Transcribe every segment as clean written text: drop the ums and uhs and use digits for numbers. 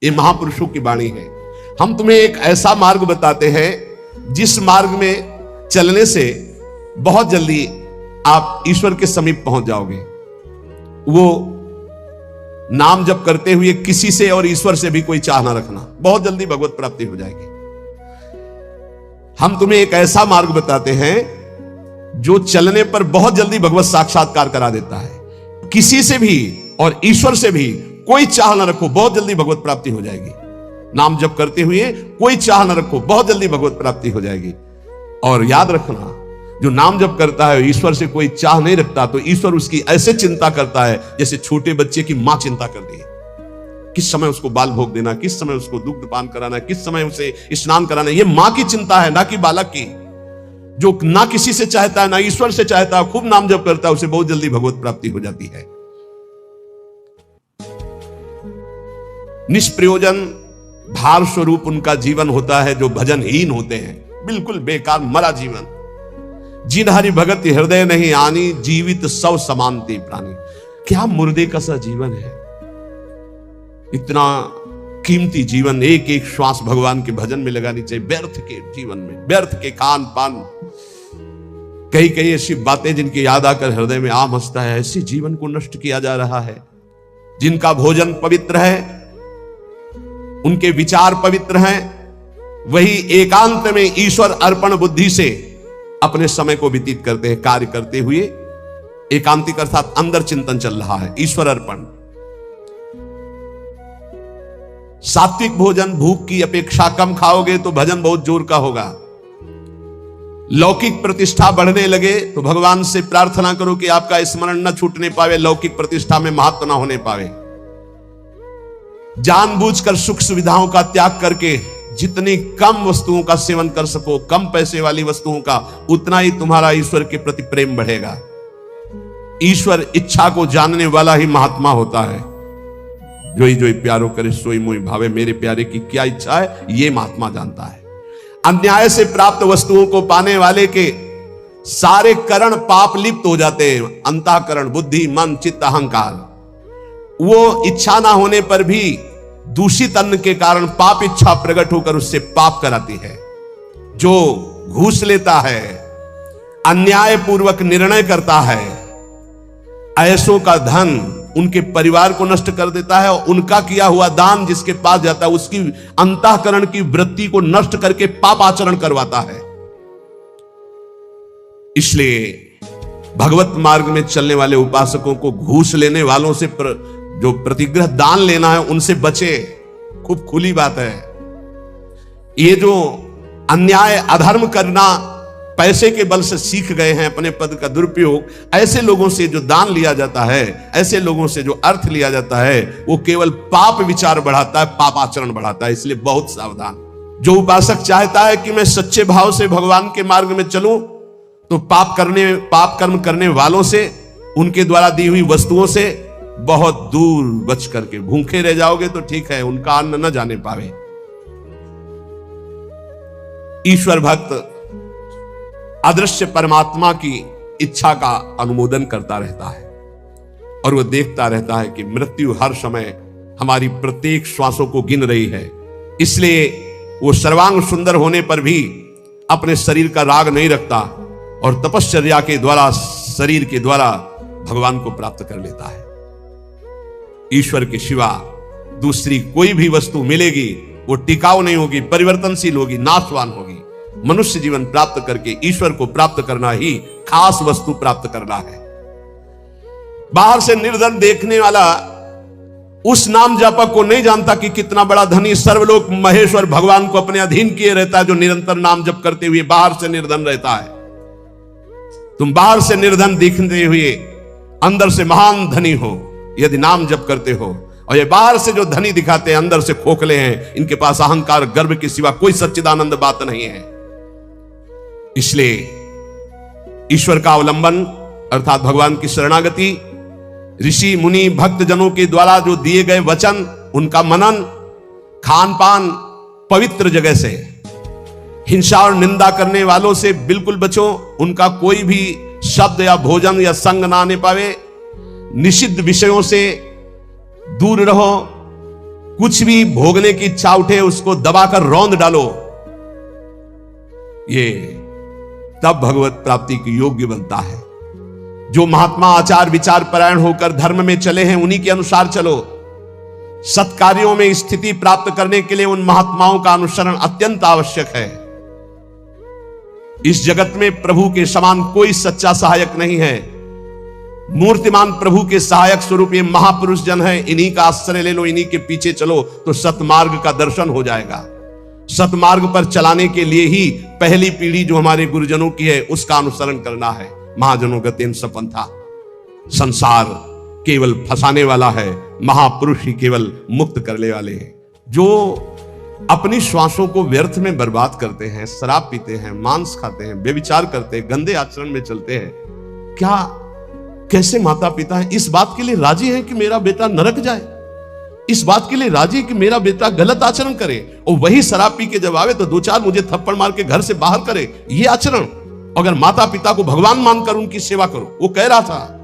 ये महापुरुषों की वाणी है। हम तुम्हें एक ऐसा मार्ग बताते हैं जिस मार्ग में चलने से बहुत जल्दी आप ईश्वर के समीप पहुंच जाओगे। वो नाम जप करते हुए किसी से और ईश्वर से भी कोई चाह ना रखना, बहुत जल्दी भगवत प्राप्ति हो जाएगी। हम तुम्हें एक ऐसा मार्ग बताते हैं जो चलने पर बहुत जल्दी भगवत साक्षात्कार करा देता है। किसी से भी और ईश्वर से भी कोई चाह ना रखो, बहुत जल्दी भगवत प्राप्ति हो जाएगी। नाम जप करते हुए कोई चाह ना रखो, बहुत जल्दी भगवत प्राप्ति हो जाएगी। और याद रखना, जो नाम जप करता है ईश्वर से कोई चाह नहीं रखता, तो ईश्वर उसकी ऐसे चिंता करता है जैसे छोटे बच्चे की मां चिंता करती है। किस समय उसको बाल भोग देना, किस समय उसको दुग्ध पान कराना, किस समय उसे स्नान कराना, यह मां की चिंता है, ना कि बालक की। जो ना किसी से चाहता है ना ईश्वर से चाहता है, खूब नाम जप करता है, उसे बहुत जल्दी भगवत प्राप्ति हो जाती है। निष्प्रयोजन भार स्वरूप उनका जीवन होता है जो भजनहीन होते हैं, बिल्कुल बेकार मरा जीवन। जिन हरि भगत हृदय नहीं आनी, जीवित सौ समानते प्राणी। क्या मुर्दे का सा जीवन है। इतना कीमती जीवन, एक एक श्वास भगवान के भजन में लगानी चाहिए। व्यर्थ के जीवन में, व्यर्थ के खान पान, कई कई ऐसी बातें जिनकी याद आकर हृदय में आम हंसता है, ऐसे जीवन को नष्ट किया जा रहा है। जिनका भोजन पवित्र है, उनके विचार पवित्र हैं, वही एकांत में ईश्वर अर्पण बुद्धि से अपने समय को व्यतीत करते हैं। कार्य करते हुए एकांतिक अर्थात अंदर चिंतन चल रहा है, ईश्वर अर्पण। सात्विक भोजन, भूख की अपेक्षा कम खाओगे तो भजन बहुत जोर का होगा। लौकिक प्रतिष्ठा बढ़ने लगे तो भगवान से प्रार्थना करो कि आपका स्मरण न छूटने पावे, लौकिक प्रतिष्ठा में महत्व न होने पावे। जानबूझकर सुख सुविधाओं का त्याग करके जितनी कम वस्तुओं का सेवन कर सको, कम पैसे वाली वस्तुओं का, उतना ही तुम्हारा ईश्वर के प्रति प्रेम बढ़ेगा। ईश्वर इच्छा को जानने वाला ही महात्मा होता है। जोई जोई प्यारो करे सोई मोई भावे, मेरे प्यारे की क्या इच्छा है ये महात्मा जानता है। अन्याय से प्राप्त वस्तुओं को पाने वाले के सारे करण पाप लिप्त हो जाते हैं। अंतःकरण, बुद्धि, मन, चित्त, अहंकार, वो इच्छा ना होने पर भी दूषित अन्न के कारण पाप इच्छा प्रकट होकर उससे पाप कराती है। जो घूस लेता है, अन्याय पूर्वक निर्णय करता है, ऐसों का धन उनके परिवार को नष्ट कर देता है, और उनका किया हुआ दान जिसके पास जाता है उसकी अंतःकरण की वृत्ति को नष्ट करके पाप आचरण करवाता है। इसलिए भगवत मार्ग में चलने वाले उपासकों को घूस लेने वालों से जो प्रतिग्रह दान लेना है उनसे बचे। खूब खुली बात है। ये जो अन्याय अधर्म करना पैसे के बल से सीख गए हैं, अपने पद का दुरुपयोग, ऐसे लोगों से जो दान लिया जाता है, ऐसे लोगों से जो अर्थ लिया जाता है, वो केवल पाप विचार बढ़ाता है, पाप आचरण बढ़ाता है। इसलिए बहुत सावधान। जो उपासक चाहता है कि मैं सच्चे भाव से भगवान के मार्ग में चलूं, तो पाप कर्म करने वालों से, उनके द्वारा दी हुई वस्तुओं से बहुत दूर बच करके भूखे रह जाओगे तो ठीक है, उनका अन्न न जाने पावे। ईश्वर भक्त अदृश्य परमात्मा की इच्छा का अनुमोदन करता रहता है और वह देखता रहता है कि मृत्यु हर समय हमारी प्रत्येक श्वासों को गिन रही है। इसलिए वो सर्वांग सुंदर होने पर भी अपने शरीर का राग नहीं रखता और तपश्चर्या के द्वारा, शरीर के द्वारा भगवान को प्राप्त कर लेता है। ईश्वर के सिवा दूसरी कोई भी वस्तु मिलेगी वो टिकाऊ नहीं होगी, परिवर्तनशील होगी, नाशवान होगी। मनुष्य जीवन प्राप्त करके ईश्वर को प्राप्त करना ही खास वस्तु प्राप्त करना है। बाहर से निर्धन देखने वाला उस नाम जापक को नहीं जानता कि कितना बड़ा धनी सर्वलोक महेश्वर भगवान को अपने अधीन किए रहता है, जो निरंतर नाम जप करते हुए बाहर से निर्धन रहता है। तुम बाहर से निर्धन दिखते हुए अंदर से महान धनी हो यदि नाम जप करते हो, और ये बाहर से जो धनी दिखाते हैं अंदर से खोखले हैं, इनके पास अहंकार गर्व के सिवा कोई सच्चिदानंद बात नहीं है। इसलिए ईश्वर का अवलंबन अर्थात भगवान की शरणागति, ऋषि मुनि भक्त जनों के द्वारा जो दिए गए वचन, उनका मनन, खान पान पवित्र जगह से, हिंसा और निंदा करने वालों से बिल्कुल बचो। उनका कोई भी शब्द या भोजन या संग ना आने पावे। निषिद्ध विषयों से दूर रहो। कुछ भी भोगने की इच्छा उठे उसको दबाकर रौंद डालो, ये तब भगवत प्राप्ति की योग्य बनता है। जो महात्मा आचार विचार परायण होकर धर्म में चले हैं उन्हीं के अनुसार चलो। सत्कार्यों में स्थिति प्राप्त करने के लिए उन महात्माओं का अनुसरण अत्यंत आवश्यक है। इस जगत में प्रभु के समान कोई सच्चा सहायक नहीं है। मूर्तिमान प्रभु के सहायक स्वरूप ये महापुरुष जन है, इन्हीं का आश्रय ले लो, इन्हीं के पीछे चलो तो सतमार्ग का दर्शन हो जाएगा। सतमार्ग पर चलाने के लिए ही पहली पीढ़ी जो हमारे गुरुजनों की है उसका अनुसरण करना है। महाजनों गतेन सपंथा, संसार केवल फंसाने वाला है, महापुरुष ही केवल मुक्त करने वाले हैं। जो अपनी श्वासों को व्यर्थ में बर्बाद करते हैं, शराब पीते हैं, मांस खाते हैं, व्यभिचार करते हैं, गंदे आचरण में चलते हैं, क्या कैसे माता पिता हैं इस बात के लिए राजी हैं कि मेरा बेटा नरक जाए? इस बात के लिए राजी कि मेरा बेटा गलत आचरण करे, और वही शराब पी के जब आवे तो दो चार मुझे थप्पड़ मार के घर से बाहर करे, ये आचरण? अगर माता पिता को भगवान मानकर उनकी सेवा करो। वो कह रहा था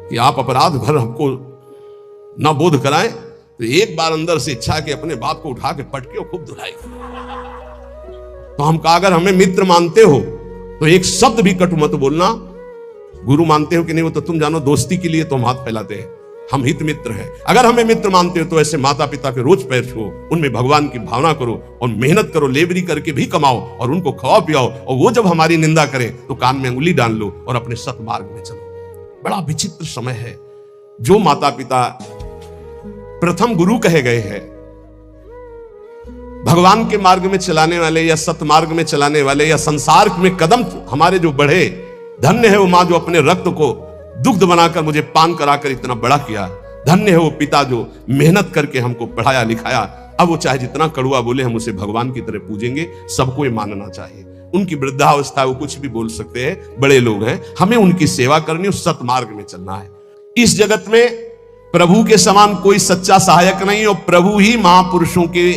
कि आप अपराध भर हमको ना बोध कराएं, तो एक बार अंदर से इच्छा कि अपने बाप को उठा के पटके और खूब धुलाई। तो हम कहा अगर हमें मित्र मानते हो तो एक शब्द भी कटु मत बोलना। गुरु मानते हो कि नहीं वो तो तुम जानो, दोस्ती के लिए तो हम हाथ फैलाते हैं, हम हित मित्र हैं। अगर हमें मित्र मानते हो तो ऐसे माता पिता के रोज पैर छुओ, उनमें भगवान की भावना करो और मेहनत करो, लेबरी करके भी कमाओ और उनको खवाओ पियाओ, और वो जब हमारी निंदा करें तो कान में अंगुली डाल लो और अपने सतमार्ग में चलो। बड़ा विचित्र समय है। जो माता पिता प्रथम गुरु कहे गए हैं, भगवान के मार्ग में चलाने वाले या सतमार्ग में चलाने वाले या संसार में कदम हमारे जो बढ़े, धन्य है वो मां जो अपने रक्त को दुग्ध बनाकर मुझे पान कराकर इतना बड़ा किया। धन्य है वो पिता जो मेहनत करके हमको पढ़ाया लिखाया। अब वो चाहे जितना कड़ुआ बोले हम उसे भगवान की तरह पूजेंगे। सबको ये मानना चाहिए। उनकी वृद्धावस्था वो कुछ भी बोल सकते हैं, बड़े लोग हैं, हमें उनकी सेवा करनी और सतमार्ग में चलना है। इस जगत में प्रभु के समान कोई सच्चा सहायक नहीं, और प्रभु ही महापुरुषों के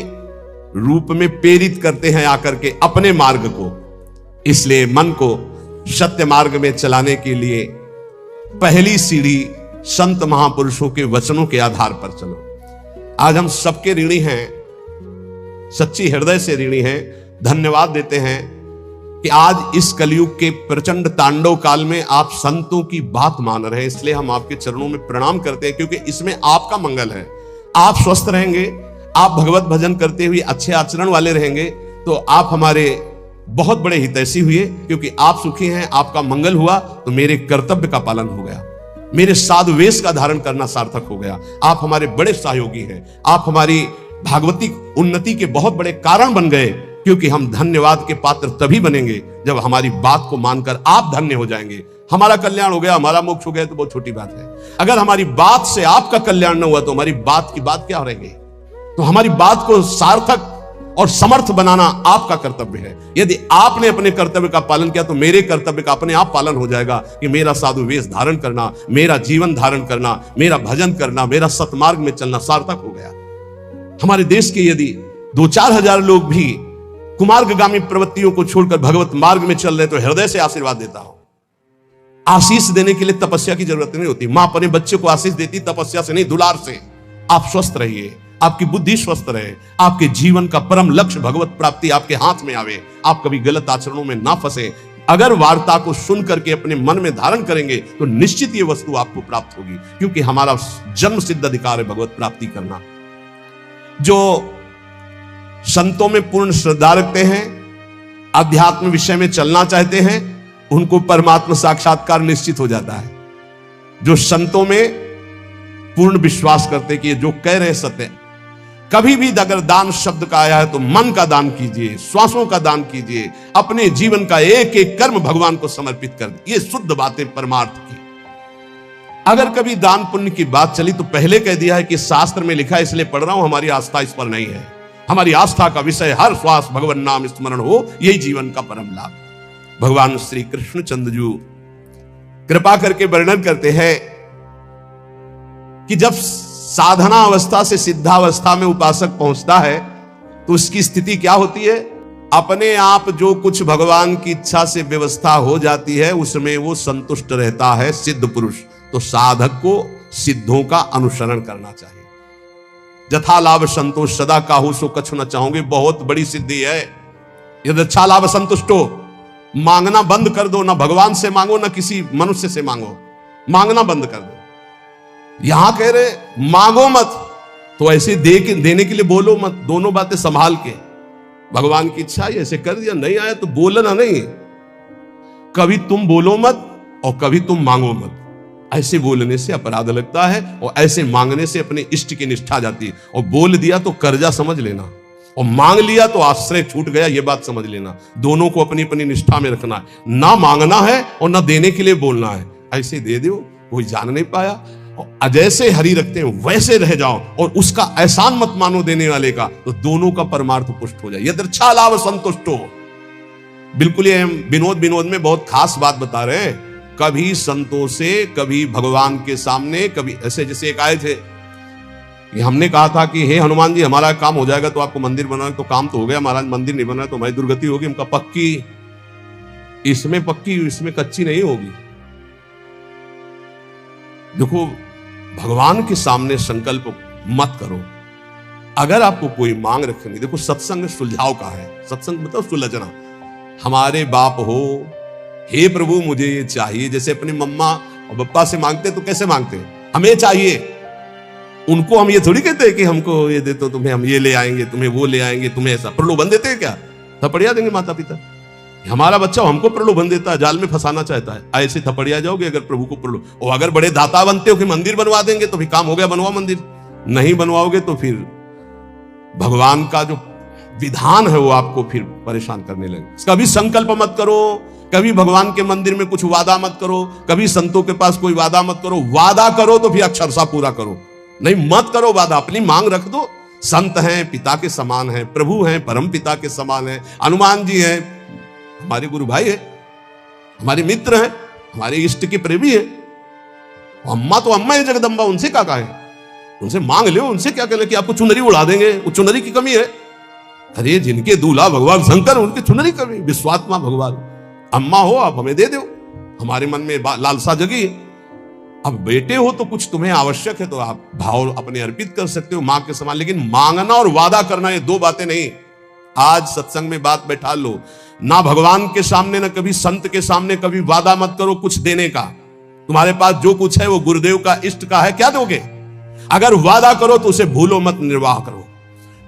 रूप में प्रेरित करते हैं आकर के अपने मार्ग को। इसलिए मन को सत्य मार्ग में चलाने के लिए पहली सीढ़ी संत महापुरुषों के वचनों के आधार पर चलो। आज हम सबके ऋणी हैं, सच्ची हृदय से ऋणी हैं। धन्यवाद देते हैं कि आज इस कलयुग के प्रचंड तांडव काल में आप संतों की बात मान रहे हैं। इसलिए हम आपके चरणों में प्रणाम करते हैं, क्योंकि इसमें आपका मंगल है। आप स्वस्थ रहेंगे, आप भगवत भजन करते हुए अच्छे आचरण वाले रहेंगे, तो आप हमारे बहुत बड़े हितैषी हुए। क्योंकि आप सुखी हैं, आपका मंगल हुआ, तो मेरे कर्तव्य का पालन हो गया, मेरे साधु वेश का धारण करना सार्थक हो गया। आप हमारे बड़े सहयोगी हैं, आप हमारी भागवतिक उन्नति के बहुत बड़े कारण बन गए। क्योंकि हम धन्यवाद के पात्र तभी बनेंगे जब हमारी बात को मानकर आप धन्य हो जाएंगे। हमारा कल्याण हो गया, हमारा मोक्ष हो गया तो बहुत छोटी बात है। अगर हमारी बात से आपका कल्याण न हुआ तो हमारी बात की बात क्या रहेगी? तो हमारी बात को सार्थक और समर्थ बनाना आपका कर्तव्य है। यदि आपने अपने कर्तव्य का पालन किया तो मेरे कर्तव्य का अपने आप पालन हो जाएगा कि मेरा साधु वेश धारण करना, मेरा जीवन धारण करना, मेरा भजन करना, मेरा सतमार्ग में चलना सार्थक हो गया। हमारे देश के यदि 2-4 हजार लोग भी कुमार्गगामी प्रवृत्तियों को छोड़कर भगवत मार्ग में चल रहे तो हृदय से आशीर्वाद देता हूं। आशीष देने के लिए तपस्या की जरूरत नहीं होती। मां अपने बच्चे को आशीष देती तपस्या से नहीं, दुलार से। आप स्वस्थ रहिए, आपकी बुद्धि स्वस्थ रहे, आपके जीवन का परम लक्ष्य भगवत प्राप्ति आपके हाथ में आवे, आप कभी गलत आचरणों में ना फंसे। अगर वार्ता को सुन करके अपने मन में धारण करेंगे तो निश्चित ये वस्तु आपको प्राप्त होगी, क्योंकि हमारा जन्म सिद्ध अधिकार है भगवत प्राप्ति करना। जो संतों में पूर्ण श्रद्धा रखते हैं, अध्यात्म विषय में चलना चाहते हैं, उनको परमात्मा साक्षात्कार निश्चित हो जाता है। जो संतों में पूर्ण विश्वास करते कि जो कह रहे सत्य। कभी भी अगर दान शब्द का आया है तो मन का दान कीजिए, श्वासों का दान कीजिए, अपने जीवन का एक एक कर्म भगवान को समर्पित कर दीजिए। ये शुद्ध बातें परमार्थ की। अगर कभी दान पुण्य की बात चली तो पहले कह दिया है कि शास्त्र में लिखा है इसलिए पढ़ रहा हूं, हमारी आस्था इस पर नहीं है। हमारी आस्था का विषय हर श्वास भगवान नाम स्मरण हो, यही जीवन का परम लाभ। भगवान श्री कृष्ण चंद्र जी कृपा करके वर्णन करते हैं कि जब साधना अवस्था से सिद्धावस्था में उपासक पहुंचता है तो उसकी स्थिति क्या होती है? अपने आप जो कुछ भगवान की इच्छा से व्यवस्था हो जाती है उसमें वो संतुष्ट रहता है, सिद्ध पुरुष। तो साधक को सिद्धों का अनुसरण करना चाहिए। जथा लाभ संतोष सदा काहू सो कछु न चाहोगे, बहुत बड़ी सिद्धि है। यदि अच्छा लाभ संतुष्टो, मांगना बंद कर दो, ना भगवान से मांगो ना किसी मनुष्य से मांगो, मांगना बंद कर दो। यहां कह रहे मांगो मत, तो ऐसे देने के लिए बोलो मत, दोनों बातें संभाल के। भगवान की इच्छा ऐसे कर दिया, नहीं आया तो बोलना नहीं। कभी तुम बोलो मत और कभी तुम मांगो मत। ऐसे बोलने से अपराध लगता है और ऐसे मांगने से अपने इष्ट की निष्ठा जाती है। और बोल दिया तो कर्जा समझ लेना, और मांग लिया तो आश्रय छूट गया, ये बात समझ लेना। दोनों को अपनी अपनी निष्ठा में रखना है, ना मांगना है और ना देने के लिए बोलना है। ऐसे दे दो, कोई जान नहीं पाया। और जैसे हरि रखते हैं वैसे रह जाओ, और उसका एहसान मत मानो देने वाले का, तो दोनों का परमार्थ पुष्ट हो जाए। यदृच्छा लाभ संतुष्टो, बिल्कुल ये हम विनोद में बहुत खास बात बता रहे हैं। कभी संतों से, कभी भगवान के सामने, कभी ऐसे जैसे एक आए थे कि हमने कहा था कि हे हनुमान जी, हमारा काम हो जाएगा तो आपको मंदिर बनाना। तो काम तो हो गया महाराज, मंदिर नहीं बना तो हमारी दुर्गति होगी। हमका पक्की, इसमें पक्की, इसमें कच्ची नहीं होगी। देखो, भगवान के सामने संकल्प मत करो। अगर आपको कोई मांग रखनी, देखो सत्संग सुलझाव का है। सत्संग मतलब सुलझना। हमारे बाप हो, हे प्रभु मुझे ये चाहिए, जैसे अपनी मम्मा और पापा से मांगते तो कैसे मांगते हैं, हमें चाहिए। उनको हम ये थोड़ी कहते हैं कि हमको ये दे तो तुम्हें हम ये ले आएंगे, तुम्हें वो ले आएंगे, तुम्हें ऐसा प्रलोभन देते हैं क्या? थपड़िया देंगे माता पिता। हमारा बच्चा हमको प्रलोभन देता है, जाल में फंसाना चाहता है। ऐसे थपड़िया जाओगे अगर प्रभु को प्रलोभन। और अगर बड़े दाता बनते हो कि मंदिर बनवा देंगे तो फिर काम हो गया, बनवा मंदिर। नहीं बनवाओगे तो फिर भगवान का जो विधान है वो आपको फिर परेशान करने लगे। कभी संकल्प मत करो, कभी भगवान के मंदिर में कुछ वादा मत करो, कभी संतों के पास कोई वादा मत करो। वादा करो तो फिर अक्षरशः पूरा करो, नहीं मत करो वादा। अपनी मांग रख दो। संत हैं, पिता के समान हैं, प्रभु हैं, परम पिता के समान हैं, हनुमान जी हैं, हमारे गुरु भाई है, हमारे मित्र हैं, हमारे इष्ट के प्रेमी है। अम्मा तो अम्मा है जगदम्बा, उनसे क्या कहें? उनसे मांग लो, उनसे क्या कहें कि आपको चुनरी उड़ा देंगे, वो चुनरी की कमी है। अरे जिनके दूल्हा भगवान शंकर, उनकी चुनरी कमी, विश्वात्मा भगवान। अम्मा हो आप, हमें दे दो, हमारे मन में लालसा जगी। अब बेटे हो तो कुछ तुम्हें आवश्यक है तो आप भाव अपने अर्पित कर सकते हो मां के समान। लेकिन मांगना और वादा करना ये दो बातें नहीं। आज सत्संग में बात बैठा लो, ना भगवान के सामने ना कभी संत के सामने कभी वादा मत करो कुछ देने का। तुम्हारे पास जो कुछ है वो गुरुदेव का, इष्ट का है, क्या दोगे? अगर वादा करो तो उसे भूलो मत, निर्वाह करो।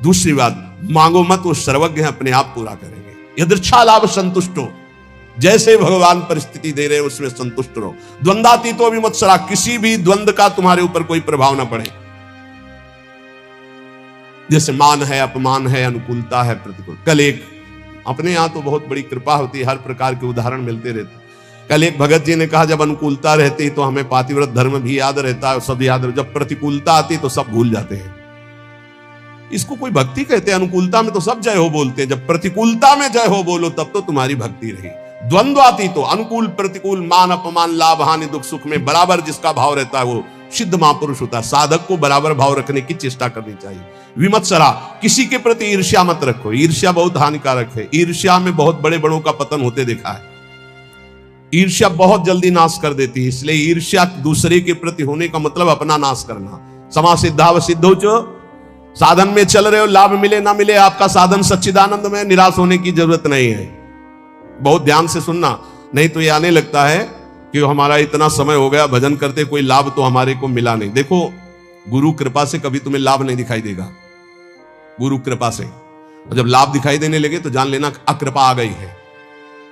दूसरी बात, मांगो मत, वो सर्वज्ञ है, अपने आप पूरा करेंगे। यदृच्छा लाभ संतुष्टो, जैसे भगवान परिस्थिति दे रहे हैं उसमें संतुष्ट रहो। द्वंद्वातीतो विमत्सरा, किसी भी द्वंद्व का तुम्हारे ऊपर कोई प्रभाव ना पड़े। जैसे मान है, अपमान है, अनुकूलता है, प्रतिकूल। कल एक अपने यहां तो बहुत बड़ी कृपा होती है, हर प्रकार के उदाहरण मिलते रहते। कल एक भगत जी ने कहा, जब अनुकूलता रहती तो हमें पातिव्रत धर्म भी याद रहता है, सब याद रहता, जब प्रतिकूलता आती तो सब भूल जाते हैं। इसको कोई भक्ति कहते हैं? अनुकूलता में तो सब जय हो बोलते हैं, जब प्रतिकूलता में जय हो बोलो तब तो तुम्हारी भक्ति रही। द्वंद्व आती तो अनुकूल प्रतिकूल, मान अपमान, लाभ हानि, दुख सुख में बराबर जिसका भाव रहता है वो सिद्ध महापुरुष होता है। साधक को बराबर भाव रखने की चेष्टा करनी चाहिए। विमत्सरा, किसी के प्रति ईर्ष्या मत रखो। ईर्ष्या बहुत हानिकारक है। ईर्ष्या में बहुत बड़े बड़ों का पतन होते देखा है। ईर्ष्या बहुत जल्दी नाश कर देती है, इसलिए ईर्ष्या दूसरे के प्रति होने का मतलब अपना नाश करना। समा सिद्धाव सिद्धो चो, साधन में चल रहे हो, लाभ मिले ना मिले, आपका साधन सच्चिदानंद में, निराश होने की जरूरत नहीं है। बहुत ध्यान से सुनना, नहीं तो ये आने लगता है कि हमारा इतना समय हो गया भजन करते, कोई लाभ तो हमारे को मिला नहीं। देखो, गुरु कृपा से कभी तुम्हें लाभ नहीं दिखाई देगा। गुरु कृपा से जब लाभ दिखाई देने लगे तो जान लेना अकृपा आ गई है।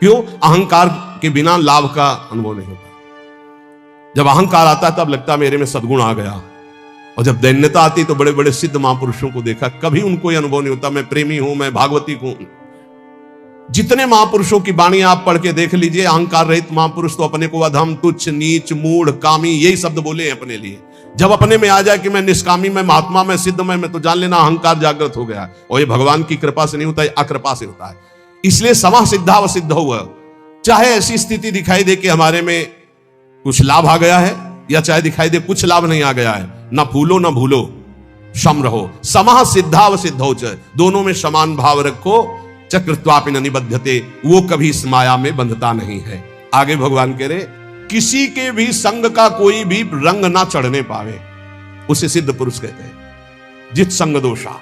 क्यों? अहंकार के बिना लाभ का अनुभव नहीं होता। जब अहंकार आता है तब लगता है मेरे में सद्गुण आ गया, और जब दैन्यता आती तो बड़े बड़े सिद्ध महापुरुषों को देखा, कभी उनको यह अनुभव नहीं होता मैं प्रेमी हूं, मैं भागवती हूं। जितने महापुरुषों की वाणी आप पढ़ के देख लीजिए, अहंकार रहित महापुरुष तो अपने को अधम, तुच्छ, नीच, मूढ़, कामी, यही शब्द बोले हैं अपने लिए। जब अपने में आ जाए कि मैं निष्कामी, मैं महात्मा, मैं सिद्ध, मैं तो जान लेना अहंकार जागृत हो गया। और ये भगवान की कृपा से नहीं होता है, अकृपा से होता है। इसलिए समा सिद्धा व सिद्ध हुआ, चाहे ऐसी स्थिति दिखाई दे कि हमारे में कुछ लाभ आ गया है, या चाहे दिखाई दे कुछ लाभ नहीं आ गया है, ना फूलो ना भूलो, सम रहो। समा सिद्धा व सिद्धौ च, दोनों में समान भाव रखो। चक्रत्वापि न निबध्यते, वो कभी इस माया में बंधता नहीं है। आगे भगवान कह रहे, किसी के भी संग का कोई भी रंग ना चढ़ने पावे, उसे सिद्ध पुरुष कहते हैं। जित संग दोषा।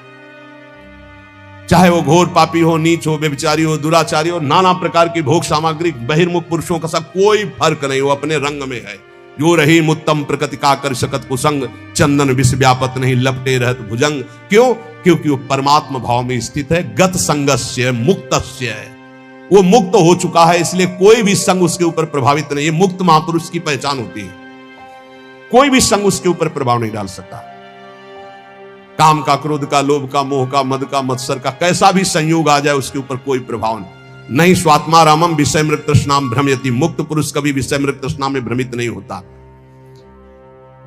चाहे वो घोर पापी हो, नीच हो, व्यभिचारी हो, दुराचारी हो, नाना प्रकार की भोग सामग्री बहिर्मुख पुरुषों का सब कोई फर्क नहीं, वो अपने रंग में है। जो रही मुत्तम प्रकृति का कर सकत कुसंग, चंदन विष व्यापत नहीं लपटे रहत भुजंग। क्यों? क्योंकि वो परमात्मा भाव में स्थित है, गत संगस्य मुक्तस्य है, वो मुक्त हो चुका है, इसलिए कोई भी संग उसके ऊपर प्रभावित नहीं। ये मुक्त महापुरुष की पहचान होती है, कोई भी संग उसके ऊपर प्रभाव नहीं डाल सकता। काम का, क्रोध का, लोभ का, मोह का, मद का, मत्सर का कैसा भी संयोग आ जाए उसके ऊपर कोई प्रभाव नहीं। स्वात्मा रामम विषय मृत तृष्णाम भ्रमयति। मुक्त पुरुष कभी विषय मृत तृष्णा में भ्रमित नहीं होता।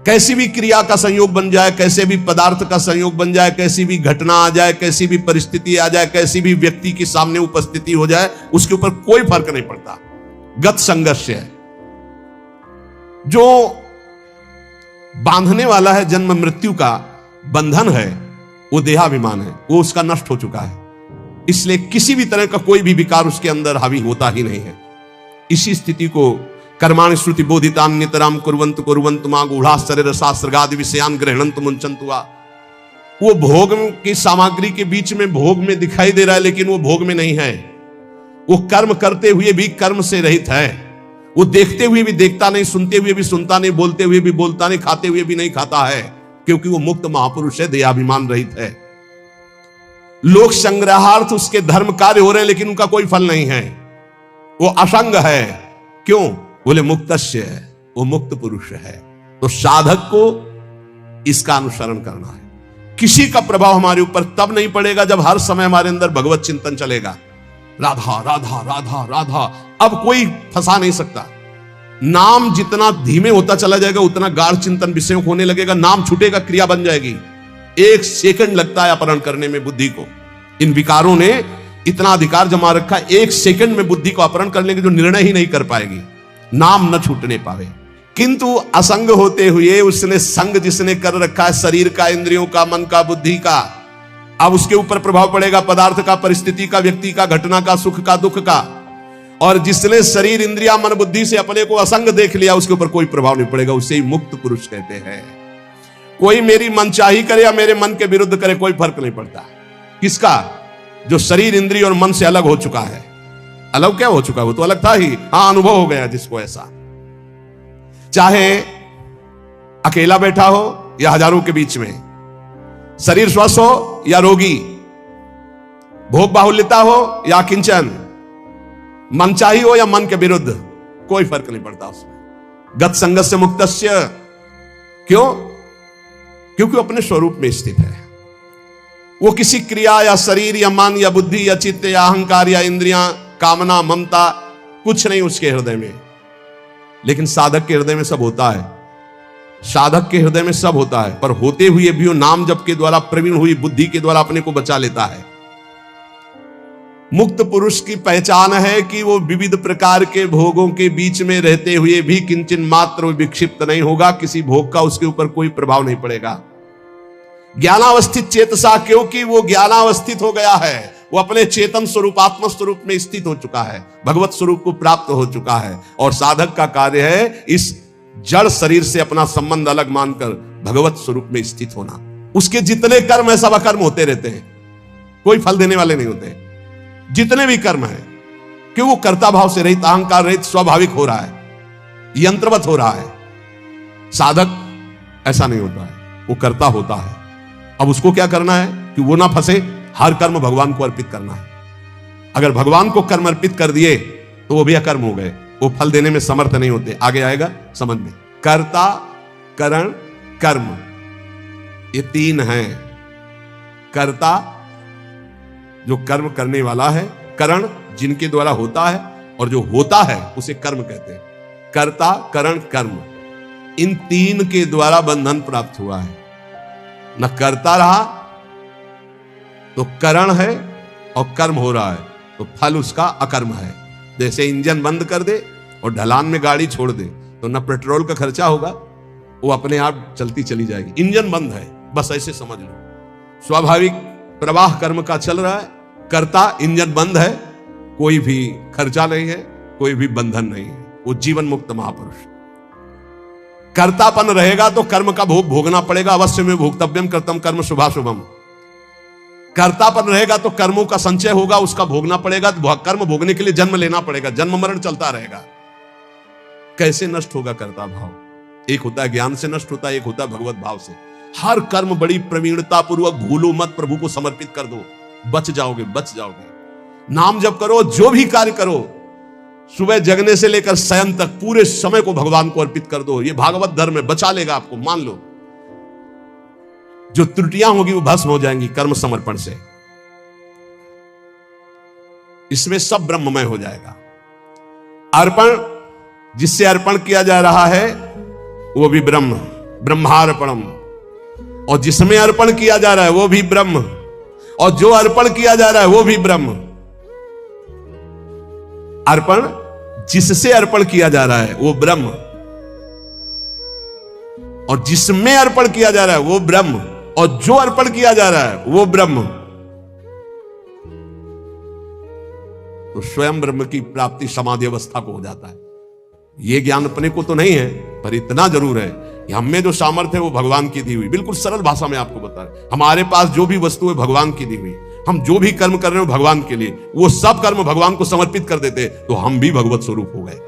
कैसी भी क्रिया का संयोग बन जाए, कैसे भी पदार्थ का संयोग बन जाए, कैसी भी घटना आ जाए, कैसी भी परिस्थिति आ जाए, कैसी भी व्यक्ति के सामने उपस्थिति हो जाए, उसके ऊपर कोई फर्क नहीं पड़ता। गत संघर्ष है। जो बांधने वाला है जन्म मृत्यु का बंधन है, वो देहाभिमान है, वो उसका नष्ट हो चुका है, इसलिए किसी भी तरह का कोई भी विकार उसके अंदर हावी होता ही नहीं है। इसी स्थिति को कर्माणि श्रुति बोधितान नितराम कुर्वन्तु कुर्वन्तु मां गूढ़ाश्चर्य शास्त्रगादि विषयान गृह्णन्तु मुंचन्तु वा। वो भोग की सामग्री के बीच में भोग में दिखाई दे रहा है, लेकिन वो भोग में नहीं है। वो कर्म करते हुए भी कर्म से रहित है। वो देखते हुए भी देखता नहीं, सुनते हुए भी सुनता नहीं, बोलते हुए भी बोलता नहीं, खाते हुए भी नहीं खाता है, क्योंकि वो मुक्त महापुरुष है, देहाभिमान रहित है। लोक संग्रहार्थ उसके धर्म कार्य हो रहे हैं, लेकिन उनका कोई फल नहीं है। वो असंग है। क्यों? बोले मुक्तस्य है, वो मुक्त पुरुष है। तो साधक को इसका अनुसरण करना है। किसी का प्रभाव हमारे ऊपर तब नहीं पड़ेगा जब हर समय हमारे अंदर भगवत चिंतन चलेगा। राधा राधा राधा राधा, अब कोई फंसा नहीं सकता। नाम जितना धीमे होता चला जाएगा उतना गाढ़ चिंतन विषयों होने लगेगा, नाम छूटेगा, क्रिया बन जाएगी। 1 सेकंड लगता है अपहरण करने में बुद्धि को। इन विकारों ने इतना अधिकार जमा रखा है, 1 सेकंड में बुद्धि को अपहरण कर लेंगे, जो निर्णय ही नहीं कर पाएगी, नाम न छूटने पावे। किंतु असंग होते हुए उसने संग जिसने कर रखा है शरीर का, इंद्रियों का, मन का, बुद्धि का, अब उसके ऊपर प्रभाव पड़ेगा पदार्थ का, परिस्थिति का, व्यक्ति का, घटना का, सुख का, दुख का। और जिसने शरीर, इंद्रिया, मन, बुद्धि से अपने को असंग देख लिया, उसके ऊपर कोई प्रभाव नहीं पड़ेगा, उसे ही मुक्त पुरुष कहते हैं। कोई मेरी मनचाही करे या मेरे मन के विरुद्ध करे, कोई फर्क नहीं पड़ता। किसका? जो शरीर, इंद्रिय और मन से अलग हो चुका है। अलग क्या हो चुका है? वो तो अलग था ही, हां, अनुभव हो गया जिसको ऐसा। चाहे अकेला बैठा हो या हजारों के बीच में, शरीर स्वस्थ हो या रोगी, भोग बाहुल्यता हो या किंचन, मनचाही हो या मन के विरुद्ध, कोई फर्क नहीं पड़ता उसमें। गत संगस्य मुक्तस्य। क्यों? क्योंकि वो अपने स्वरूप में स्थित है। वो किसी क्रिया या शरीर या मन या बुद्धि या चित्त या अहंकार या इंद्रियां, कामना, ममता, कुछ नहीं उसके हृदय में। लेकिन साधक के हृदय में सब होता है। साधक के हृदय में सब होता है, पर होते हुए भी वो नाम जप के द्वारा, प्रवीण हुई बुद्धि के द्वारा अपने को बचा लेता है। मुक्त पुरुष की पहचान है कि वो विविध प्रकार के भोगों के बीच में रहते हुए भी किंचन मात्र विक्षिप्त नहीं होगा, किसी भोग का उसके ऊपर कोई प्रभाव नहीं पड़ेगा। ज्ञानावस्थित चेतसा, क्योंकि वो ज्ञानावस्थित हो गया है, वो अपने चेतन स्वरूप, आत्म स्वरूप में स्थित हो चुका है, भगवत स्वरूप को प्राप्त हो चुका है। और साधक का कार्य है इस जड़ शरीर से अपना संबंध अलग मानकर भगवत स्वरूप में स्थित होना। उसके जितने कर्म है सब अकर्म होते रहते हैं, कोई फल देने वाले नहीं होते। जितने भी कर्म है, कि वो कर्ता भाव से रहित, अहंकार रहित, स्वाभाविक हो रहा है, यंत्रवत हो रहा है। साधक ऐसा नहीं होता है, वो कर्ता होता है। अब उसको क्या करना है कि वो ना फंसे, हर कर्म भगवान को अर्पित करना है। अगर भगवान को कर्म अर्पित कर दिए तो वो भी अकर्म हो गए, वो फल देने में समर्थ नहीं होते। आगे आएगा समझ में। कर्ता, करण, कर्म, ये 3 हैं। कर्ता जो कर्म करने वाला है, करण जिनके द्वारा होता है, और जो होता है उसे कर्म कहते हैं। कर्ता, करण, कर्म, इन 3 के द्वारा बंधन प्राप्त हुआ है। न कर्ता रहा तो करण है, और कर्म हो रहा है तो फल उसका अकर्म है। जैसे इंजन बंद कर दे और ढलान में गाड़ी छोड़ दे तो न पेट्रोल का खर्चा होगा, वो अपने आप चलती चली जाएगी। इंजन बंद है, बस ऐसे समझ लो। स्वाभाविक प्रवाह कर्म का चल रहा है, कर्ता इंजन बंद है, कोई भी खर्चा नहीं है, कोई भी बंधन नहीं है, वो जीवन मुक्त महापुरुष। कर्तापन रहेगा तो कर्म का भोग भोगना पड़ेगा। अवश्य में भोक्तव्यम कर्तम कर्म शुभाशुभम। कर्तापन रहेगा तो कर्मों का संचय होगा, उसका भोगना पड़ेगा। तो कर्म भोगने के लिए जन्म लेना पड़ेगा, जन्म मरण चलता रहेगा। कैसे नष्ट होगा कर्ता भाव? एक होता है ज्ञान से नष्ट होता है, एक होता है भगवत भाव से। हर कर्म बड़ी प्रवीणता पूर्वक भूलो मत, प्रभु को समर्पित कर दो, बच जाओगे, बच जाओगे। नाम जप करो, जो भी कार्य करो, सुबह जगने से लेकर शयन तक पूरे समय को भगवान को अर्पित कर दो। ये भागवत धर्म है, बचा लेगा आपको, मान लो। जो त्रुटियां होगी वो भस्म हो जाएंगी कर्म समर्पण से। इसमें सब ब्रह्ममय हो जाएगा। अर्पण, जिससे अर्पण किया जा रहा है वो भी ब्रह्म, ब्रह्मार्पणम। और जिसमें अर्पण किया जा रहा है वो भी ब्रह्म, और जो अर्पण किया जा रहा है वो भी ब्रह्म। अर्पण, जिससे अर्पण किया जा रहा है वो ब्रह्म, और जिसमें अर्पण किया जा रहा है वो ब्रह्म, और जो अर्पण किया जा रहा है वो ब्रह्म। तो स्वयं ब्रह्म की प्राप्ति समाधि अवस्था को हो जाता है। यह ज्ञान अपने को तो नहीं है, पर इतना जरूर है कि हमें जो सामर्थ्य है वो भगवान की दी हुई। बिल्कुल सरल भाषा में आपको बता रहे, हमारे पास जो भी वस्तु है भगवान की दी हुई। हम जो भी कर्म कर रहे हो भगवान के लिए, वो सब कर्म भगवान को समर्पित कर देते, तो हम भी भगवत स्वरूप हो गए,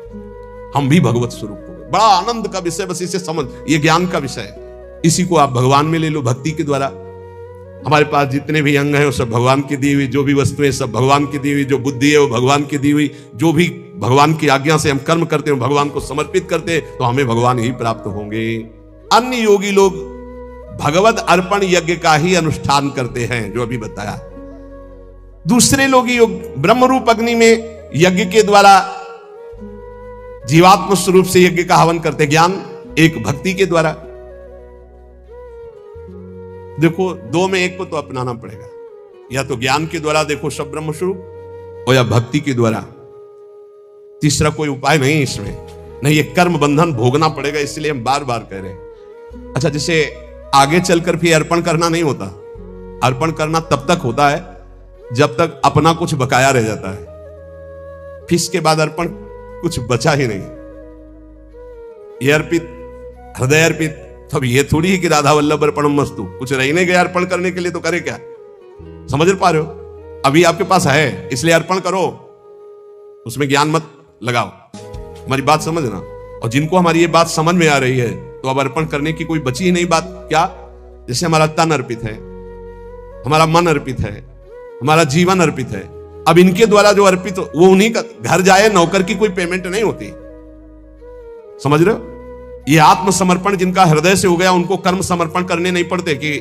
हम भी भगवत स्वरूप हो गए। बड़ा आनंद का विषय, बस इसे समझ, ये ज्ञान का विषय है। इसी को आप भगवान में ले लो, भक्ति के द्वारा। हमारे पास जितने भी अंग हैं वो सब भगवान की दी हुई, जो भी वस्तुएं सब भगवान की दी हुई, जो बुद्धि है वो भगवान की दी हुई, जो भी भगवान की आज्ञा से हम कर्म करते हैं भगवान को समर्पित करते हैं, तो हमें भगवान ही प्राप्त होंगे। अन्य योगी लोग भगवत अर्पण यज्ञ का ही अनुष्ठान करते हैं, जो अभी बताया। दूसरे लोग योग ब्रह्म रूप अग्नि में यज्ञ के द्वारा जीवात्म स्वरूप से यज्ञ का हवन करते। ज्ञान एक भक्ति के द्वारा। देखो, दो में एक को तो अपनाना पड़ेगा, या तो ज्ञान के द्वारा देखो सब ब्रह्म स्वरूप, और या भक्ति के द्वारा। तीसरा कोई उपाय नहीं इसमें, नहीं, ये कर्म बंधन भोगना पड़ेगा। इसलिए हम बार बार कह रहे हैं। अच्छा, जैसे आगे चलकर फिर अर्पण करना नहीं होता। अर्पण करना तब तक होता है जब तक अपना कुछ बकाया रह जाता है, फिर इसके बाद अर्पण कुछ बचा ही नहीं। ये अर्पित, हृदय अर्पित, तब ये थोड़ी ही कि राधा वल्लभ अर्पणम मस्तु, कुछ रही नहीं गया अर्पण करने के लिए, तो करे क्या? समझ पा रहे हो? अभी आपके पास है इसलिए अर्पण करो, उसमें ज्ञान मत लगाओ। हमारी बात समझना। और जिनको हमारी ये बात समझ में आ रही है, तो अब अर्पण करने की कोई बची ही नहीं बात। क्या? जैसे हमारा तन अर्पित है, हमारा मन अर्पित है, हमारा जीवन अर्पित है। अब इनके द्वारा जो अर्पित, वो उन्हीं का घर जाए, नौकर की कोई पेमेंट नहीं होती। समझ रहे हो? ये आत्मसमर्पण जिनका हृदय से हो गया, उनको कर्म समर्पण करने नहीं पड़ते कि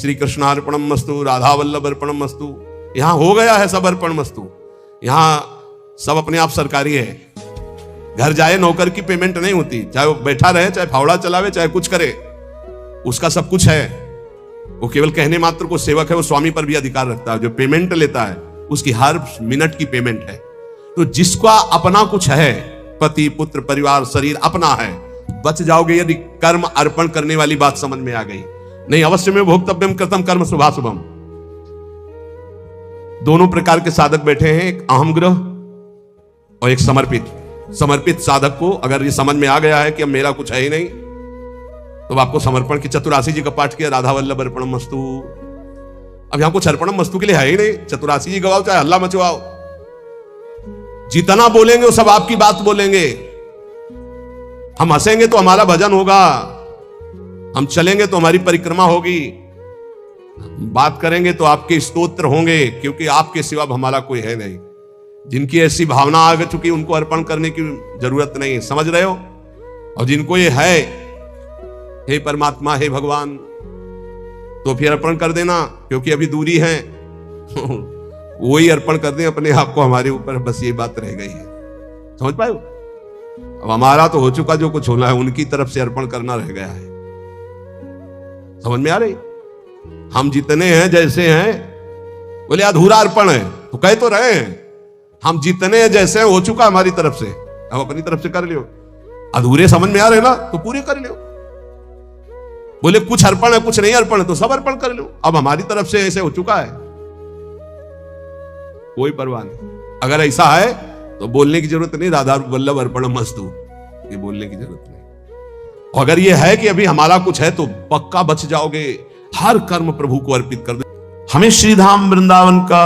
श्री कृष्णार्पणम मस्तु, राधा वल्लभ अर्पणम मस्तु। यहां हो गया है सब अर्पण मस्तु। यहां सब अपने आप सरकारी है। घर जाए, नौकर की पेमेंट नहीं होती, चाहे वो बैठा रहे, चाहे फावड़ा चलावे, चाहे कुछ करे, उसका सब कुछ है। वो केवल कहने मात्र को सेवक है। वो स्वामी पर भी अधिकार रखता है। जो पेमेंट लेता है उसकी हर मिनट की पेमेंट है। तो जिसका अपना कुछ है, पति पुत्र परिवार शरीर अपना है, बच जाओगे यदि कर्म अर्पण करने वाली बात समझ में आ गई। नहीं, अवश्य में भोक्तव्यम कृतम कर्म शुभाशुभम। दोनों प्रकार के साधक बैठे हैं, एक अहमग्रह और एक समर्पित। समर्पित साधक को अगर ये समझ में आ गया है कि अब मेरा कुछ है ही नहीं, तो आपको समर्पण की चतुरासी जी का पाठ किया, राधा वल्लभ अर्पणम मस्तु। अब यहां कुछ अर्पणम मस्तु के लिए है ही नहीं। चतुरासी जी गवाओ, चाहे हल्ला मचवाओ, जितना बोलेंगे वो सब आपकी बात बोलेंगे। हम हंसेंगे तो हमारा भजन होगा, हम चलेंगे तो हमारी परिक्रमा होगी, बात करेंगे तो आपके स्तोत्र होंगे, क्योंकि आपके सिवा हमारा कोई है नहीं। जिनकी ऐसी भावना आ चुकी, उनको अर्पण करने की जरूरत नहीं। समझ रहे हो? और जिनको ये है, हे परमात्मा, हे भगवान, तो फिर अर्पण कर देना, क्योंकि अभी दूरी है। वही अर्पण कर दें अपने आप को हमारे ऊपर, बस ये बात रह गई है। समझ पाए? अब हमारा तो हो चुका, जो कुछ होना है उनकी तरफ से अर्पण करना रह गया है। समझ में आ रही? हम जितने हैं जैसे हैं, बोले अधूरा अर्पण है, तो कह तो रहे हैं हम जितने हैं जैसे हैं, हो चुका हमारी तरफ से, अब अपनी तरफ से कर लियो। अधूरे समझ में आ रहे ना, तो पूरे कर लियो। बोले कुछ अर्पण है कुछ नहीं अर्पण है, तो सब अर्पण कर लो। अब हमारी तरफ से ऐसे हो चुका है, कोई परवाह नहीं। अगर ऐसा है तो बोलने की जरूरत नहीं, राधा वल्लभ अर्पणम मस्तु, ये बोलने की जरूरत नहीं। अगर ये है कि अभी हमारा कुछ है तो पक्का बच जाओगे। हर कर्म प्रभु को अर्पित कर दो। हमें श्रीधाम वृंदावन का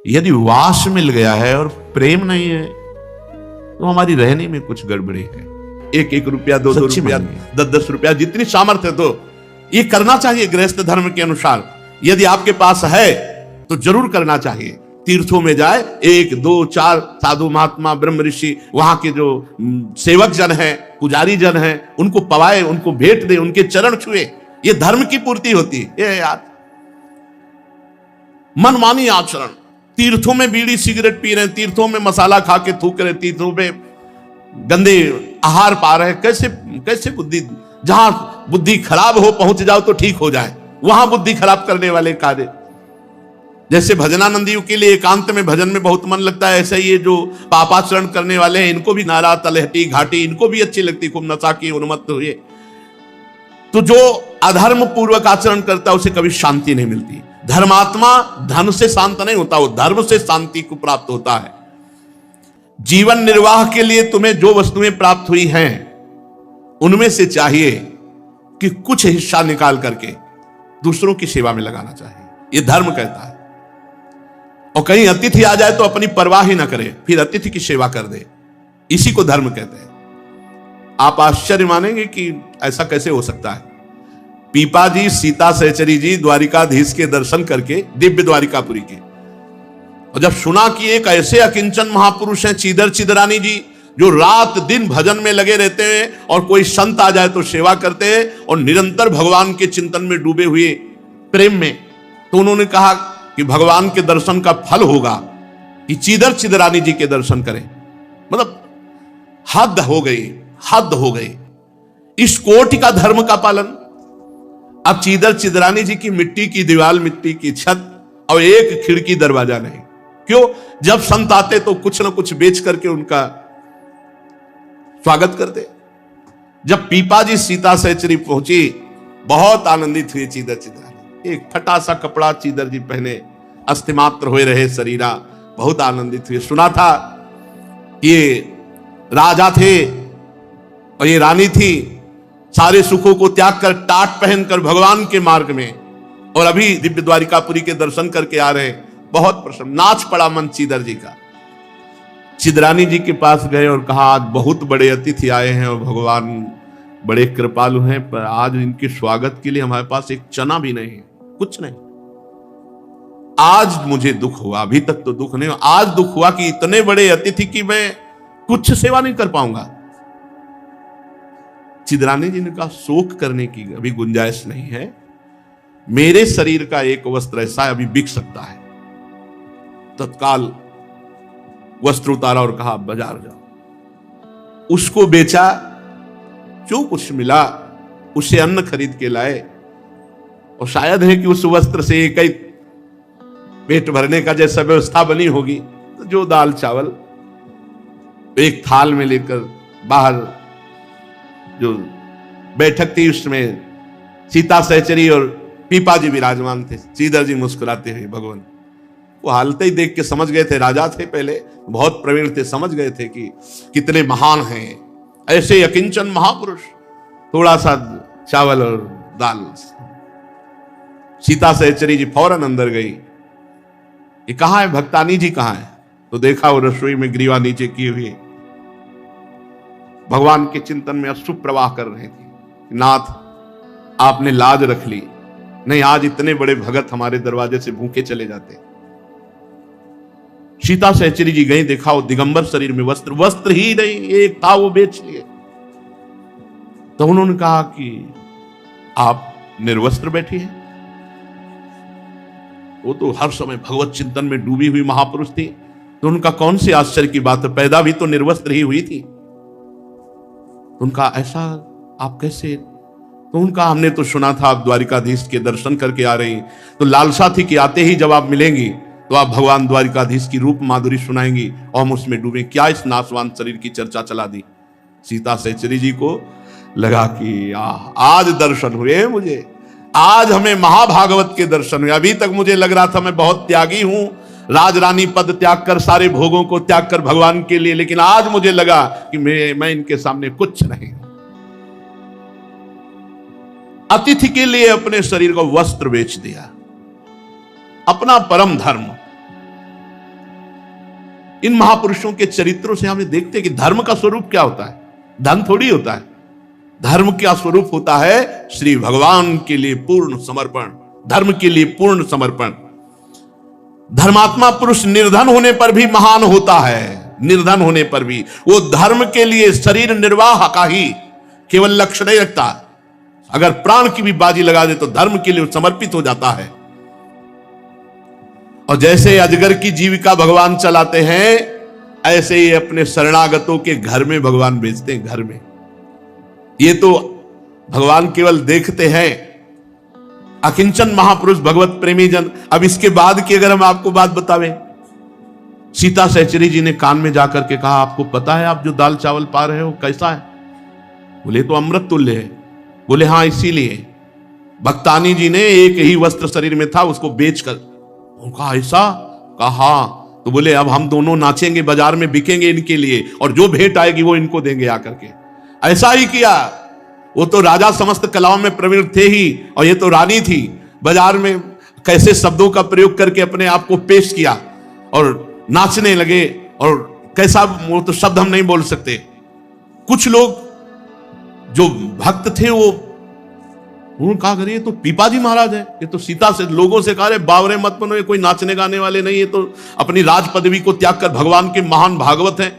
यदि वास मिल गया है और प्रेम नहीं है तो हमारी रहने में कुछ गड़बड़ी है। एक एक रुपया, दो रुपया, 10 रुपया, जितनी सामर्थ्य तो ये करना चाहिए गृहस्थ धर्म के अनुसार। यदि आपके पास है तो जरूर करना चाहिए। तीर्थों में जाए, 1, 2, 4 साधु महात्मा ब्रह्म ऋषि, वहां के जो सेवक जन हैं, पुजारी जन हैं, उनको पवाए, उनको भेंट दे, उनके चरण छुए। ये धर्म की पूर्ति होती है यार। मनमानी आचरण, तीर्थों में बीड़ी सिगरेट पी रहे, तीर्थों में मसाला खा के थूक रहे, तीर्थों में गंदे आहार पा रहे। कैसे बुद्धि, जहां बुद्धि खराब हो पहुंच जाओ तो ठीक हो जाए, वहां बुद्धि खराब करने वाले कार्य। जैसे भजनानंदियों के लिए एकांत में भजन में बहुत मन लगता है, ऐसे ये जो पापाचरण करने वाले हैं इनको भी नारा, तलहटी, घाटी इनको भी अच्छी लगती, खूब नशा की उन्मत्त हुए। तो जो अधर्म पूर्वक आचरण करता है उसे कभी शांति नहीं मिलती। धर्मात्मा धन से शांत नहीं होता, वो धर्म से शांति को प्राप्त होता है। जीवन निर्वाह के लिए तुम्हें जो वस्तुएं प्राप्त हुई हैं उनमें से चाहिए कि कुछ हिस्सा निकाल करके दूसरों की सेवा में लगाना चाहिए। यह धर्म कहता है। और कहीं अतिथि आ जाए तो अपनी परवाह ही ना करे, फिर अतिथि की सेवा कर दे। इसी को धर्म कहते हैं। आप आश्चर्य मानेंगे कि ऐसा कैसे हो सकता है। पीपा जी, सीता सहचरी जी द्वारिकाधीश के दर्शन करके, दिव्य द्वारिकापुरी के, और जब सुना कि एक ऐसे अकिंचन महापुरुष हैं चीदर चिदरानी जी, जो रात दिन भजन में लगे रहते हैं और कोई संत आ जाए तो सेवा करते हैं और निरंतर भगवान के चिंतन में डूबे हुए प्रेम में, तो उन्होंने कहा कि भगवान के दर्शन का फल होगा कि चीदर चिदरानी जी के दर्शन करें। मतलब हद हो गई, हद हो गई। इस कोटि का धर्म का पालन। अब चीदर चिदरानी जी की मिट्टी की दीवार, मिट्टी की छत और एक खिड़की दरवाजा नहीं। क्यों? जब संत आते तो कुछ ना कुछ बेच करके उनका स्वागत करते। जब पीपा जी सीता सहचरी पहुंची, बहुत आनंदित हुई चीदर चिदरानी। एक फटा सा कपड़ा चीदर जी पहने, अस्थिमात्र हुए रहे शरीरा, बहुत आनंदित हुए। सुना था ये राजा थे और ये रानी थी, सारे सुखों को त्याग कर टाट पहनकर भगवान के मार्ग में, और अभी दिव्य द्वारिकापुरी के दर्शन करके आ रहे। बहुत प्रसन्न, नाच पड़ा मन चीदर जी का। चिदरानी जी के पास गए और कहा, आज बहुत बड़े अतिथि आए हैं और भगवान बड़े कृपालु हैं, पर आज इनके स्वागत के लिए हमारे पास एक चना भी नहीं है, कुछ नहीं। आज मुझे दुख हुआ, अभी तक तो दुख नहीं हुआ, आज दुख हुआ कि इतने बड़े अतिथि की मैं कुछ सेवा नहीं कर पाऊंगा। चिदरानी जी ने कहा, शोक करने की अभी गुंजाइश नहीं है। मेरे शरीर का एक वस्त्र ऐसा अभी बिक सकता है। तत्काल वस्त्र उतारा और कहा, बाजार जाओ। उसको बेचा, जो कुछ मिला उससे अन्न खरीद के लाए, और शायद है कि उस वस्त्र से एक ही पेट भरने का जैसा व्यवस्था बनी होगी, तो जो दाल चावल एक थाल में लेकर बाहर जो बैठक थी उसमें सीता सहचरी और पीपा जी विराजमान थे। चीदर जी मुस्कुराते हुए, भगवान वो हालत ही देख के समझ गए थे, राजा थे पहले, बहुत प्रवीण थे, समझ गए थे कि कितने महान हैं ऐसे अकिंचन महापुरुष। थोड़ा सा चावल और दाल। सीता सहचरी जी फौरन अंदर गई। ये कहां है, भक्तानी जी कहां है? तो देखा वो रसोई में ग्रीवा नीचे किए हुए भगवान के चिंतन में अश्रु प्रवाह कर रहे थे। नाथ, आपने लाज रख ली, नहीं आज इतने बड़े भगत हमारे दरवाजे से भूखे चले जाते। सीता सहचरी जी गई, देखा वो दिगंबर शरीर में वस्त्र ही नहीं एक था, वो बेच लिए। तो उन्होंने कहा कि आप निर्वस्त्र बैठी हैं। वो तो हर समय भगवत चिंतन में डूबी हुई महापुरुष थी, तो उनका कौन सी आश्चर्य की बात है, पैदा भी तो निर्वस्त्र ही हुई थी। उनका ऐसा आप कैसे? तो उनका हमने तो सुना था आप द्वारिकाधीश के दर्शन करके आ रही, तो लालसा थी कि आते ही जब आप मिलेंगी तो आप भगवान द्वारिकाधीश की रूप माधुरी सुनाएंगी और हम उसमें डूबे। क्या इस नाशवान शरीर की चर्चा चला दी। सीता सहचरी जी को लगा कि आज दर्शन हुए मुझे, आज हमें महाभागवत के दर्शन हुए। अभी तक मुझे लग रहा था मैं बहुत त्यागी हूं, राजरानी पद त्याग कर, सारे भोगों को त्याग कर भगवान के लिए, लेकिन आज मुझे लगा कि मैं इनके सामने कुछ नहीं। अतिथि के लिए अपने शरीर को वस्त्र बेच दिया, अपना परम धर्म। इन महापुरुषों के चरित्रों से हमें देखते हैं कि धर्म का स्वरूप क्या होता है। धन थोड़ी होता है, धर्म का स्वरूप होता है श्री भगवान के लिए पूर्ण समर्पण, धर्म के लिए पूर्ण समर्पण। धर्मात्मा पुरुष निर्धन होने पर भी महान होता है, निर्धन होने पर भी वो धर्म के लिए शरीर निर्वाह का ही केवल लक्ष्य नहीं रखता, अगर प्राण की भी बाजी लगा दे तो धर्म के लिए समर्पित हो जाता है। और जैसे अजगर की जीविका भगवान चलाते हैं, ऐसे ही अपने शरणागतों के घर में भगवान भेजते हैं, घर में। ये तो भगवान केवल देखते हैं, अकिंचन महापुरुष भगवत प्रेमी जन। अब इसके बाद की अगर हम आपको बात बतावें, सीता सहचरी जी ने कान में जाकर के कहा, आपको पता है आप जो दाल चावल पा रहे हो कैसा है? बोले तो अमृत तुल्य है। बोले हाँ, इसीलिए भक्तानी जी ने एक ही वस्त्र शरीर में था, उसको बेचकर। उनका ऐसा कहा तो बोले अब हम दोनों नाचेंगे, बाजार में बिकेंगे इनके लिए, और जो भेंट आएगी वो इनको देंगे आकर के। ऐसा ही किया। वो तो राजा समस्त कलाओं में प्रवीण थे ही, और ये तो रानी थी। बाजार में कैसे शब्दों का प्रयोग करके अपने आप को पेश किया और नाचने लगे। और कैसा, वो तो शब्द हम नहीं बोल सकते। कुछ लोग जो भक्त थे वो उन्होंने कहा, अरे ये तो पीपाजी महाराज है, ये तो सीता से लोगों से कहा, बावरे मत बनो, ये कोई नाचने गाने वाले नहीं, ये तो अपनी राज पदवी को त्याग कर भगवान के महान भागवत हैं।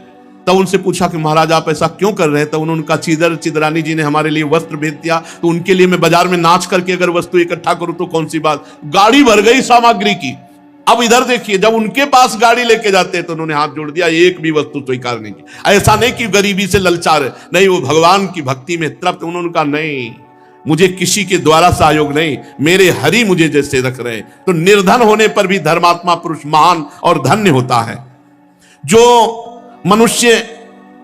तब उनसे पूछा कि महाराज आप ऐसा क्यों कर रहे हैं? तब उन्होंने कहा, चिदरानी जी ने हमारे लिए वस्त्र भेज दिया, तो उनके लिए मैं बाजार में नाच करके अगर वस्तु इकट्ठा करूं तो कौन सी बात। गाड़ी भर गई सामग्री की। अब इधर देखिए, जब उनके पास गाड़ी लेके जाते हैं तो उन्होंने हाथ जोड़ दिया, एक भी वस्तु स्वीकार नहीं की। ऐसा नहीं कि गरीबी से ललचार, नहीं, वो भगवान की भक्ति में तृप्त। उन्होंने कहा, नहीं, मुझे किसी के द्वारा सहयोग नहीं, मेरे हरि मुझे जैसे रख रहे। तो निर्धन होने पर भी धर्मात्मा पुरुष महान और धन्य होता है। जो मनुष्य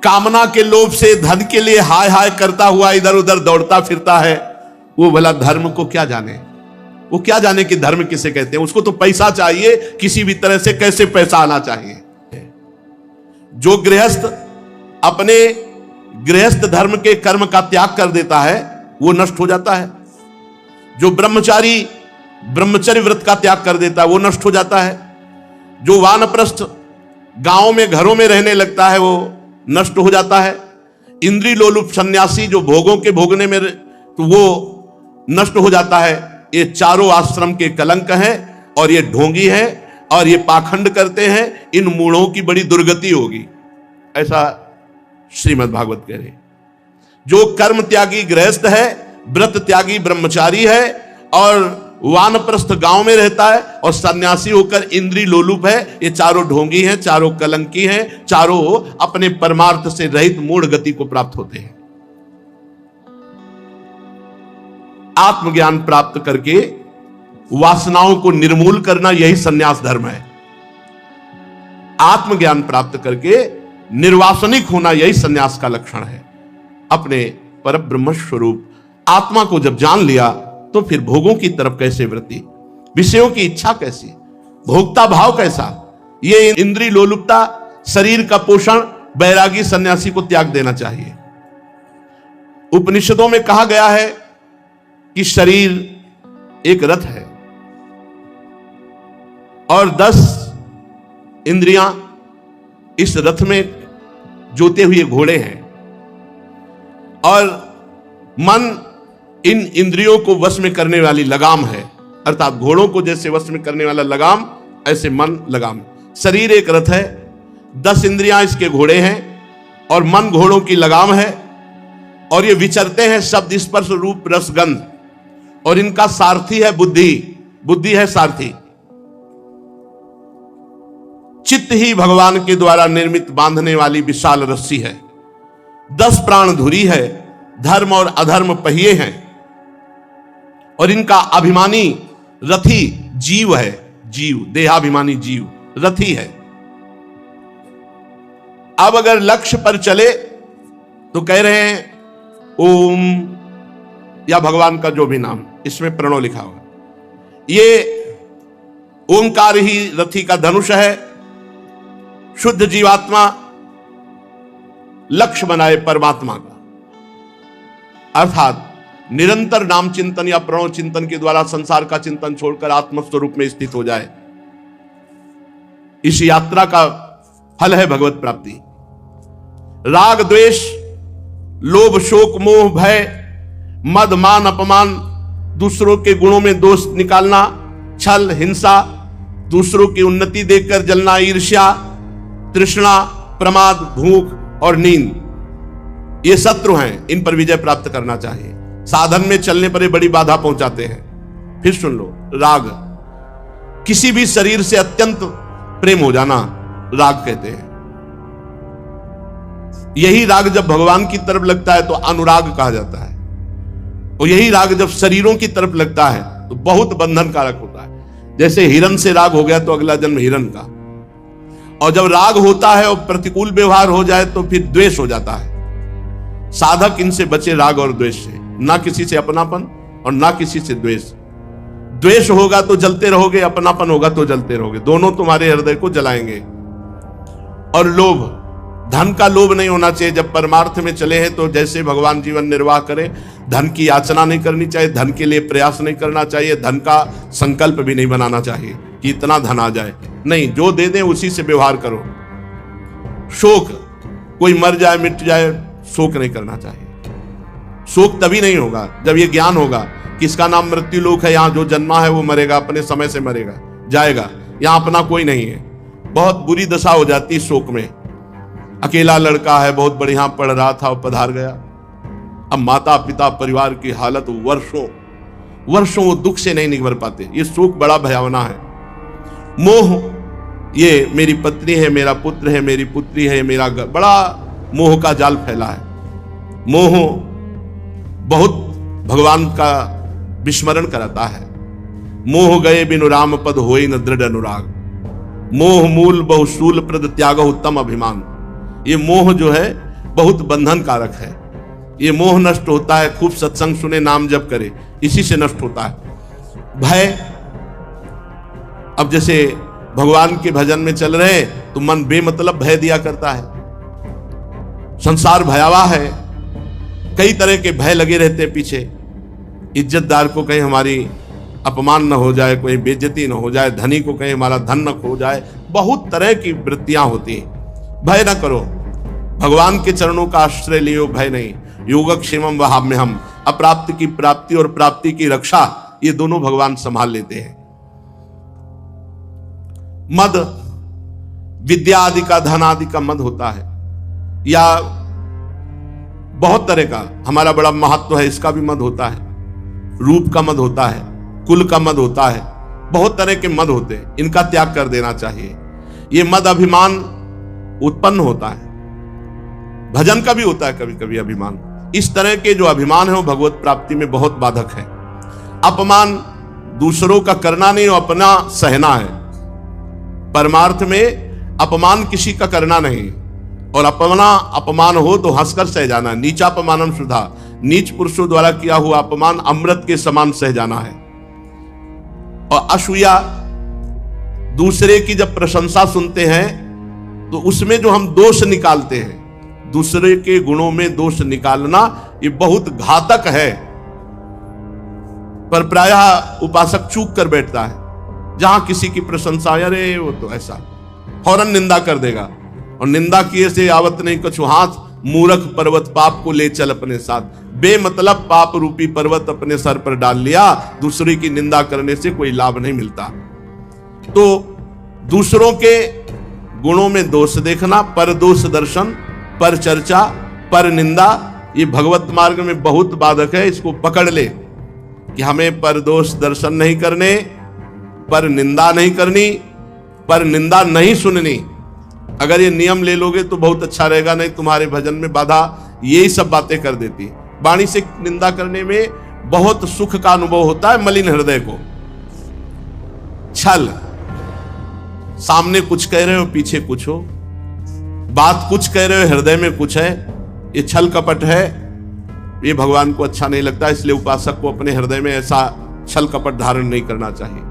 कामना के लोभ से धन के लिए हाय हाय करता हुआ इधर उधर दौड़ता फिरता है, वो भला धर्म को क्या जाने? वो क्या जाने कि धर्म किसे कहते हैं? उसको तो पैसा चाहिए, किसी भी तरह से कैसे पैसा आना चाहिए। जो गृहस्थ अपने गृहस्थ धर्म के कर्म का त्याग कर देता है वो नष्ट हो जाता है। जो ब्रह्मचारी ब्रह्मचर्य व्रत का त्याग कर देता है वो नष्ट हो जाता है। जो वानप्रस्थ गांव में घरों में रहने लगता है वो नष्ट हो जाता है। इंद्रिय लोलुप सन्यासी जो भोगों के भोगने में तो वो नष्ट हो जाता है। ये चारों आश्रम के कलंक हैं और ये ढोंगी हैं और ये पाखंड करते हैं। इन मूढ़ों की बड़ी दुर्गति होगी, ऐसा श्रीमद् भागवत कह रहे। जो कर्म त्यागी गृहस्थ है, व्रत त्यागी ब्रह्मचारी है और वानप्रस्थ गांव में रहता है और सन्यासी होकर इंद्रिय लोलुप है, ये चारों ढोंगी हैं, चारों कलंकी हैं, चारों अपने परमार्थ से रहित मूढ़ गति को प्राप्त होते हैं। आत्मज्ञान प्राप्त करके वासनाओं को निर्मूल करना यही सन्यास धर्म है। आत्मज्ञान प्राप्त करके निर्वासनिक होना यही सन्यास का लक्षण है। अपने पर ब्रह्म स्वरूप आत्मा को जब जान लिया तो फिर भोगों की तरफ कैसे वृत्ति, विषयों की इच्छा कैसी, भोक्ता भाव कैसा, ये इंद्रिय लोलुपता, शरीर का पोषण बैरागी सन्यासी को त्याग देना चाहिए। उपनिषदों में कहा गया है कि शरीर एक रथ है और 10 इंद्रियां इस रथ में जोते हुए घोड़े हैं और मन इन इंद्रियों को वश में करने वाली लगाम है। अर्थात घोड़ों को जैसे वश में करने वाला लगाम, ऐसे मन लगाम। शरीर एक रथ है, 10 इंद्रियां इसके घोड़े हैं और मन घोड़ों की लगाम है और ये विचरते हैं शब्द स्पर्श रूप रसगंध और इनका सारथी है बुद्धि। बुद्धि है सारथी। चित्त ही भगवान के द्वारा निर्मित बांधने वाली विशाल रस्सी है। 10 प्राण धुरी है, धर्म और अधर्म पहिए हैं और इनका अभिमानी रथी जीव है। जीव, देहाभिमानी जीव रथी है। अब अगर लक्ष्य पर चले तो कह रहे हैं ओम या भगवान का जो भी नाम, इसमें प्रणव लिखा हुआ, ये ओंकार ही रथी का धनुष है। शुद्ध जीवात्मा लक्ष्य बनाए परमात्मा का, अर्थात निरंतर नाम चिंतन या प्रणव चिंतन के द्वारा संसार का चिंतन छोड़कर आत्मस्वरूप में स्थित हो जाए। इस यात्रा का फल है भगवत प्राप्ति। राग द्वेष, लोभ शोक मोह भय, मद मान अपमान, दूसरों के गुणों में दोष निकालना, छल हिंसा, दूसरों की उन्नति देखकर जलना, ईर्ष्या, तृष्णा, प्रमाद, भूख और नींद, ये शत्रु हैं। इन पर विजय प्राप्त करना चाहिए। साधन में चलने पर ये बड़ी बाधा पहुंचाते हैं। फिर सुन लो, राग, किसी भी शरीर से अत्यंत प्रेम हो जाना राग कहते हैं। यही राग जब भगवान की तरफ लगता है तो अनुराग कहा जाता है, और यही राग जब शरीरों की तरफ लगता है तो बहुत बंधन कारक होता है। जैसे हिरण से राग हो गया तो अगला जन्म हिरण का, और जब राग होता है और प्रतिकूल व्यवहार हो जाए तो फिर द्वेष हो जाता है। साधक इनसे बचे, राग और द्वेष से। ना किसी से अपनापन और ना किसी से द्वेष। द्वेष होगा तो जलते रहोगे, अपनापन होगा तो जलते रहोगे, दोनों तुम्हारे हृदय को जलाएंगे। और लोभ, धन का लोभ नहीं होना चाहिए। जब परमार्थ में चले हैं तो जैसे भगवान जीवन निर्वाह करें, धन की याचना नहीं करनी चाहिए, धन के लिए प्रयास नहीं करना चाहिए, धन का संकल्प भी नहीं बनाना चाहिए कि इतना धन आ जाए। नहीं, जो दे दें उसी से व्यवहार करो। शोक, कोई मर जाए मिट जाए, शोक नहीं करना चाहिए। शोक तभी नहीं होगा जब ये ज्ञान होगा कि इसका नाम मृत्यु लोक है, यहां जो जन्मा है वो मरेगा, अपने समय से मरेगा, जाएगा, यहां अपना कोई नहीं है। बहुत बुरी दशा हो जाती शोक में। अकेला लड़का है, बहुत बढ़िया पढ़ रहा था और पधार गया। अब माता पिता परिवार की हालत, वर्षों वो दुख से नहीं निभर पाते। ये शोक बड़ा भयावना है। मोह, ये मेरी पत्नी है, मेरा पुत्र है, मेरी पुत्री है, मेरा घर, बड़ा मोह का जाल फैला है। मोह बहुत भगवान का विस्मरण कराता है। मोह गए बिनु राम पद होई न दृढ़ अनुराग, मोह मूल बहुशूल प्रद त्याग उत्तम अभिमान। ये मोह जो है बहुत बंधन कारक है। ये मोह नष्ट होता है खूब सत्संग सुने, नाम जप करे, इसी से नष्ट होता है। भय, अब जैसे भगवान के भजन में चल रहे तो मन बेमतलब भय दिया करता है। संसार भयावह है, कई तरह के भय लगे रहते हैं पीछे। इज्जतदार को कहीं हमारी अपमान न हो जाए, कोई बेइज्जती न हो जाए, धनी को कहीं हमारा धन न खो जाए, बहुत तरह की वृत्तियां होती हैं। भय न करो, भगवान के चरणों का आश्रय लियो, भय नहीं। योगक्षेमम वहाम्यहम, अप्राप्ति की प्राप्ति और प्राप्ति की रक्षा, ये दोनों भगवान संभाल लेते हैं। मद, विद्या आदि का, धन आदि का मद होता है, या बहुत तरह का, हमारा बड़ा महत्व है इसका भी मद होता है। रूप का मद होता है, कुल का मद होता है, बहुत तरह के मद होते हैं। इनका त्याग कर देना चाहिए। ये मद अभिमान उत्पन्न होता है, भजन का भी होता है कभी कभी अभिमान। इस तरह के जो अभिमान है वो भगवत प्राप्ति में बहुत बाधक है। अपमान दूसरों का करना नहीं, वो अपना सहना है। परमार्थ में अपमान किसी का करना नहीं, और अपना अपमान हो तो हंसकर सह जाना। नीचापमानम शुद्धा, नीच पुरुषों द्वारा किया हुआ अपमान अमृत के समान सह जाना है। और असूया, दूसरे की जब प्रशंसा सुनते हैं तो उसमें जो हम दोष निकालते हैं, दूसरे के गुणों में दोष निकालना, ये बहुत घातक है। पर प्रायः उपासक चूक कर बैठता है। जहां किसी की प्रशंसा, अरे वो तो ऐसा, फौरन निंदा कर देगा। और निंदा किए से आवत नहीं कछु हाथ, मूर्ख पर्वत पाप को ले चल अपने साथ। बेमतलब पाप रूपी पर्वत अपने सर पर डाल लिया। दूसरे की निंदा करने से कोई लाभ नहीं मिलता। तो दूसरों के गुणों में दोष देखना, पर दोष दर्शन, पर चर्चा, पर निंदा, ये भगवत मार्ग में बहुत बाधक है। इसको पकड़ ले कि हमें पर दोष दर्शन नहीं करने, पर निंदा नहीं करनी, पर निंदा नहीं सुननी। अगर ये नियम ले लोगे तो बहुत अच्छा रहेगा, नहीं तुम्हारे भजन में बाधा यही सब बातें कर देती। वाणी से निंदा करने में बहुत सुख का अनुभव होता है मलिन हृदय को। छल, सामने कुछ कह रहे हो पीछे कुछ हो, बात कुछ कह रहे हो हृदय में कुछ है, ये छल कपट है। ये भगवान को अच्छा नहीं लगता, इसलिए उपासक को अपने हृदय में ऐसा छल कपट धारण नहीं करना चाहिए।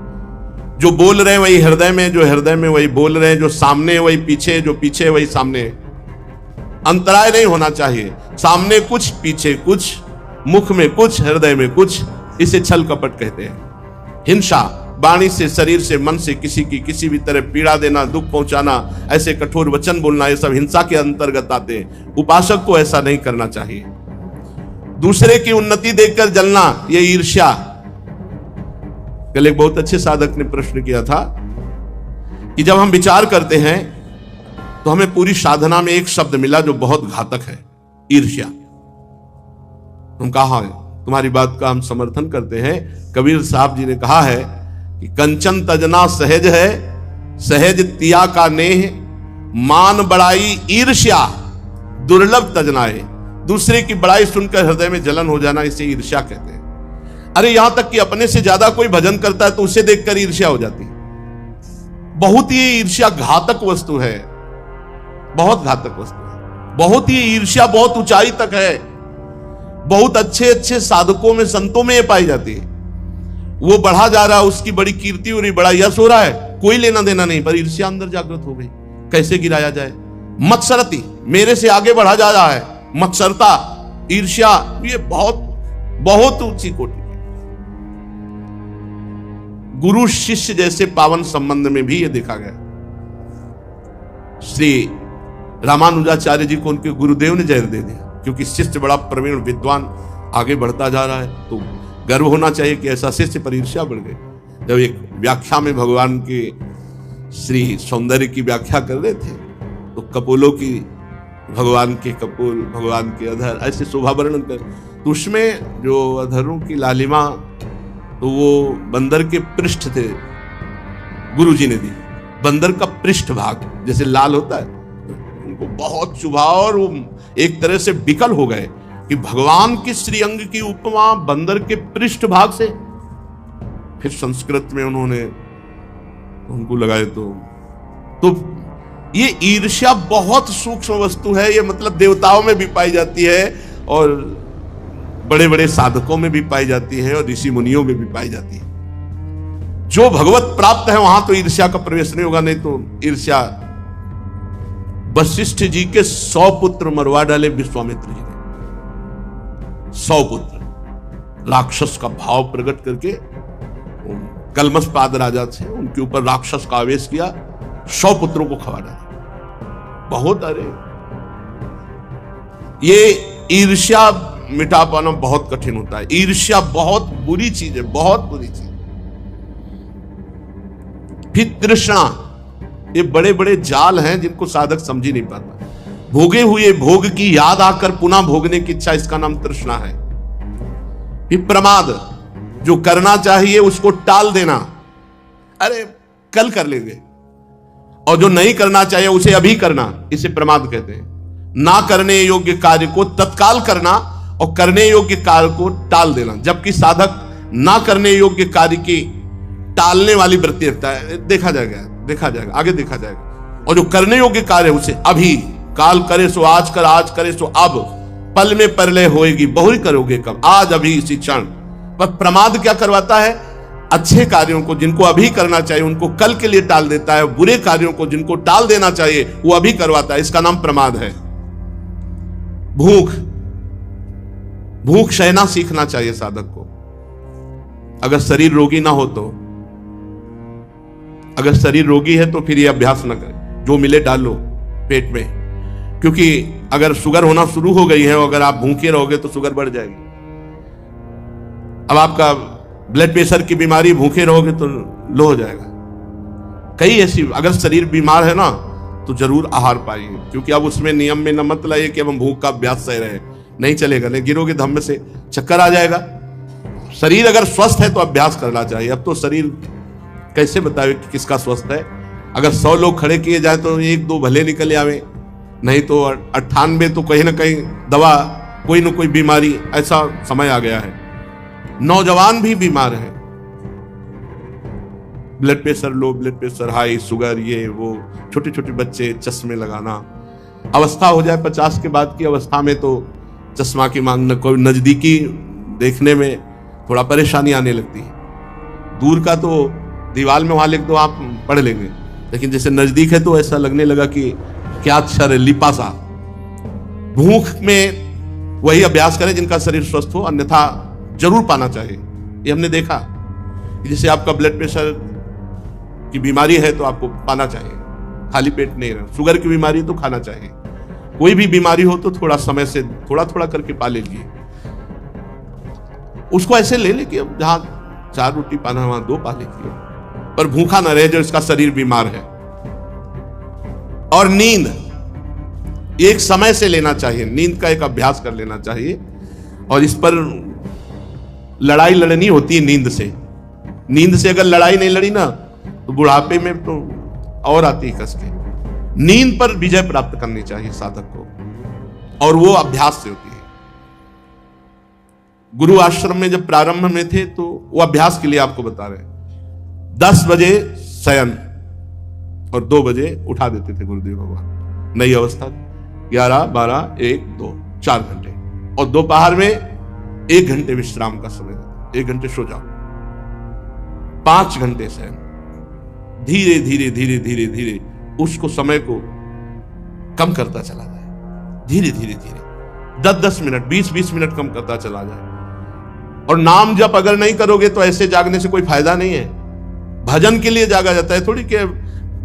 जो बोल रहे हैं वही हृदय में, जो हृदय में वही बोल रहे हैं, जो सामने वही पीछे, जो पीछे वही सामने। अंतराय नहीं होना चाहिए, सामने कुछ पीछे कुछ, मुख में कुछ, हृदय में कुछ, इसे छल कपट कहते हैं। हिंसा, वाणी से, शरीर से, मन से किसी की किसी भी तरह पीड़ा देना, दुख पहुंचाना, ऐसे कठोर वचन बोलना, ये सब हिंसा के अंतर्गत आते हैं। उपासक को ऐसा नहीं करना चाहिए। दूसरे की उन्नति देखकर जलना, ये ईर्ष्या। कल एक बहुत अच्छे साधक ने प्रश्न किया था कि जब हम विचार करते हैं तो हमें पूरी साधना में एक शब्द मिला जो बहुत घातक है, ईर्ष्या। हम कहा, तुम्हारी बात का हम समर्थन करते हैं। कबीर साहब जी ने कहा है कि कंचन तजना सहज है, सहज तिया का नेह, मान बड़ाई ईर्ष्या दुर्लभ तजनाए। दूसरे की बड़ाई सुनकर हृदय में जलन हो जाना, इसे ईर्ष्या कहते हैं। अरे यहां तक कि अपने से ज्यादा कोई भजन करता है तो उसे देखकर ईर्ष्या हो जाती है। बहुत ही ईर्ष्या घातक वस्तु है, बहुत घातक वस्तु है। बहुत ही ईर्ष्या बहुत ऊंचाई तक है। बहुत अच्छे अच्छे साधकों में, संतों में ये पाई जाती है। वो बढ़ा जा रहा है, उसकी बड़ी कीर्ति हो रही, बड़ा यश हो रहा है, कोई लेना देना नहीं, पर ईर्ष्या अंदर जागृत हो गई। कैसे गिराया जाए? मत्सरती, मेरे से आगे बढ़ा जा रहा है, मत्सरता, ईर्ष्या, ये बहुत बहुत ऊंची कोटि। गुरु शिष्य जैसे पावन संबंध में भी यह देखा गया। श्री रामानुजाचार्य जी को उनके गुरुदेव ने जहर दे दिया, क्योंकि शिष्य बड़ा प्रवीण विद्वान आगे बढ़ता जा रहा है, तो गर्व होना चाहिए कि ऐसा शिष्य पर ईर्ष्या बढ़ गई। जब एक व्याख्या में भगवान के श्री सौंदर्य की व्याख्या कर रहे थे तो कपोलों की, भगवान के कपोल, भगवान के अधर, ऐसे शोभा वर्णन कर, तो उसमें जो अधरों की लालिमा, तो वो बंदर के पृष्ठ थे, गुरुजी ने दी। बंदर का पृष्ठ भाग जैसे लाल होता है, उनको बहुत चुभा और वो एक तरह से विकल हो गए कि भगवान के श्रीअंग की उपमा बंदर के पृष्ठ भाग से। फिर संस्कृत में उन्होंने उनको लगाए तो ये ईर्ष्या बहुत सूक्ष्म वस्तु है। ये मतलब देवताओं में भी पाई जाती है और बड़े बड़े साधकों में भी पाई जाती है और ऋषि मुनियों में भी पाई जाती है। जो भगवत प्राप्त है वहां तो ईर्ष्या का प्रवेश नहीं होगा, नहीं तो ईर्ष्या। वशिष्ठ जी के 100 पुत्र मरवा डाले विश्वामित्र जी ने। 100 पुत्र, राक्षस का भाव प्रकट करके कलमशपाद राजा थे, उनके ऊपर राक्षस का आवेश किया, 100 पुत्रों को खवा डाला। बहुत, अरे ये ईर्ष्या मिटा पाना बहुत कठिन होता है। ईर्ष्या बहुत बुरी चीज है, बहुत बुरी चीज। फिर तृष्णा, ये बड़े बड़े जाल हैं जिनको साधक समझ ही नहीं पाता। भोगे हुए भोग की याद आकर पुनः भोगने की इच्छा, इसका नाम तृष्णा है। फिर प्रमाद, जो करना चाहिए उसको टाल देना, अरे कल कर लेंगे, और जो नहीं करना चाहिए उसे अभी करना, इसे प्रमाद कहते हैं। ना करने योग्य कार्य को तत्काल करना और करने योग्य कार्य को टाल देना, जबकि साधक ना करने योग्य कार्य की टालने वाली वृत्ति रखता है। देखा जाएगा आगे देखा जाएगा। और जो करने योग्य कार्य है उसे अभी, काल करे सो आज कर, आज करे सो अब, पल में परलय होएगी, बहुरी करोगे कब, आज अभी इसी क्षण। पर प्रमाद क्या करवाता है? अच्छे कार्यों को जिनको अभी करना चाहिए उनको कल के लिए टाल देता है, बुरे कार्यों को जिनको टाल देना चाहिए वो अभी करवाता है, इसका नाम प्रमाद है। भूख सहना सीखना चाहिए साधक को। अगर शरीर रोगी ना हो तो, अगर शरीर रोगी है तो फिर ये अभ्यास ना करें, जो मिले डाल लो पेट में, क्योंकि अगर शुगर होना शुरू हो गई है और अगर आप भूखे रहोगे तो शुगर बढ़ जाएगी। अब आपका ब्लड प्रेशर की बीमारी, भूखे रहोगे तो लो हो जाएगा। कई ऐसी, अगर शरीर बीमार है ना तो जरूर आहार पाइए, क्योंकि अब उसमें नियम में न मत लाइए कि अब हम भूख का अभ्यास सह रहे हैं, नहीं चलेगा, नहीं गिरोगे धम्म से चक्कर आ जाएगा। शरीर अगर स्वस्थ है तो अभ्यास करना चाहिए। अब तो शरीर कैसे बतावे कि किसका स्वस्थ है? अगर 100 लोग खड़े किए जाए तो 1-2 भले निकल आवे, नहीं तो 98 तो कहीं ना कहीं दवा, कोई ना कोई बीमारी, ऐसा समय आ गया है। नौजवान भी बीमार है, blood pressure low, blood pressure high, sugar, ये वो, छोटे छोटे बच्चे चश्मे लगाना। अवस्था हो जाए 50 के बाद की अवस्था में तो चश्मा की मांग न, कोई नजदीकी देखने में थोड़ा परेशानी आने लगती है। दूर का तो दीवार में वहां लिख दो, आप पढ़ लेंगे, लेकिन जैसे नजदीक है तो ऐसा लगने लगा कि क्या अक्षर है, लिपासा। भूख में वही अभ्यास करें जिनका शरीर स्वस्थ हो, अन्यथा जरूर पाना चाहिए। ये हमने देखा, जैसे आपका ब्लड प्रेशर की बीमारी है तो आपको पाना चाहिए, खाली पेट नहीं रहना। शुगर की बीमारी तो खाना चाहिए। कोई भी बीमारी हो तो थोड़ा समय से थोड़ा थोड़ा करके पा लीजिए। उसको ऐसे ले लेके अब जहां 4 रोटी पाना वहां 2 पा लीजिए, पर भूखा ना रहे जो इसका शरीर बीमार है। और नींद एक समय से लेना चाहिए, नींद का एक अभ्यास कर लेना चाहिए। और इस पर लड़ाई लड़नी होती है नींद से। नींद से अगर लड़ाई नहीं लड़ी ना तो बुढ़ापे में तो और आती है कस के। नींद पर विजय प्राप्त करनी चाहिए साधक को, और वो अभ्यास से होती है। गुरु आश्रम में जब प्रारंभ में थे तो वो अभ्यास के लिए आपको बता रहे हैं। 10 बजे शयन और 2 बजे उठा देते थे गुरुदेव भगवान। नई अवस्था 11, 12, 1, 2 4 घंटे, और दोपहर में 1 घंटे विश्राम का समय देते। 1 घंटे सो जाओ, 5 घंटे शयन। धीरे धीरे धीरे धीरे धीरे उसको समय को कम करता चला जाए। धीरे धीरे धीरे 10-10 मिनट, 20-20 मिनट कम करता चला जाए। और नाम जप अगर नहीं करोगे तो ऐसे जागने से कोई फायदा नहीं है। भजन के लिए जागा जाता है, थोड़ी कि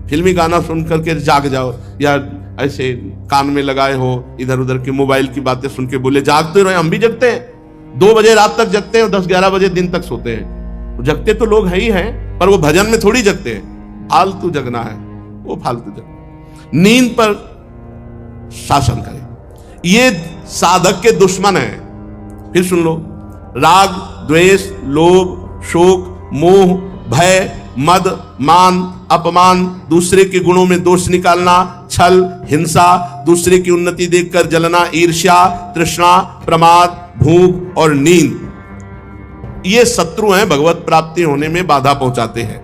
फिल्मी गाना सुन करके जाग जाओ, या ऐसे कान में लगाए हो इधर उधर की मोबाइल की बातें सुन के बोले जागते रहे। हम भी जगते हैं, 2 बजे रात तक जगते हैं और 10-11 बजे दिन तक सोते हैं। जगते तो लोग है ही हैं, पर वो भजन में थोड़ी जगते हैं। फालतू जगना है, वो फालतू जगना। नींद पर शासन करें। ये साधक के दुश्मन है। फिर सुन लो, राग, द्वेष, लोभ, शोक, मोह, भय, मद, मान, अपमान, दूसरे के गुणों में दोष निकालना, छल, हिंसा, दूसरे की उन्नति देखकर जलना, ईर्ष्या, तृष्णा, प्रमाद, भूख और नींद, ये शत्रु हैं, भगवत प्राप्ति होने में बाधा पहुंचाते हैं।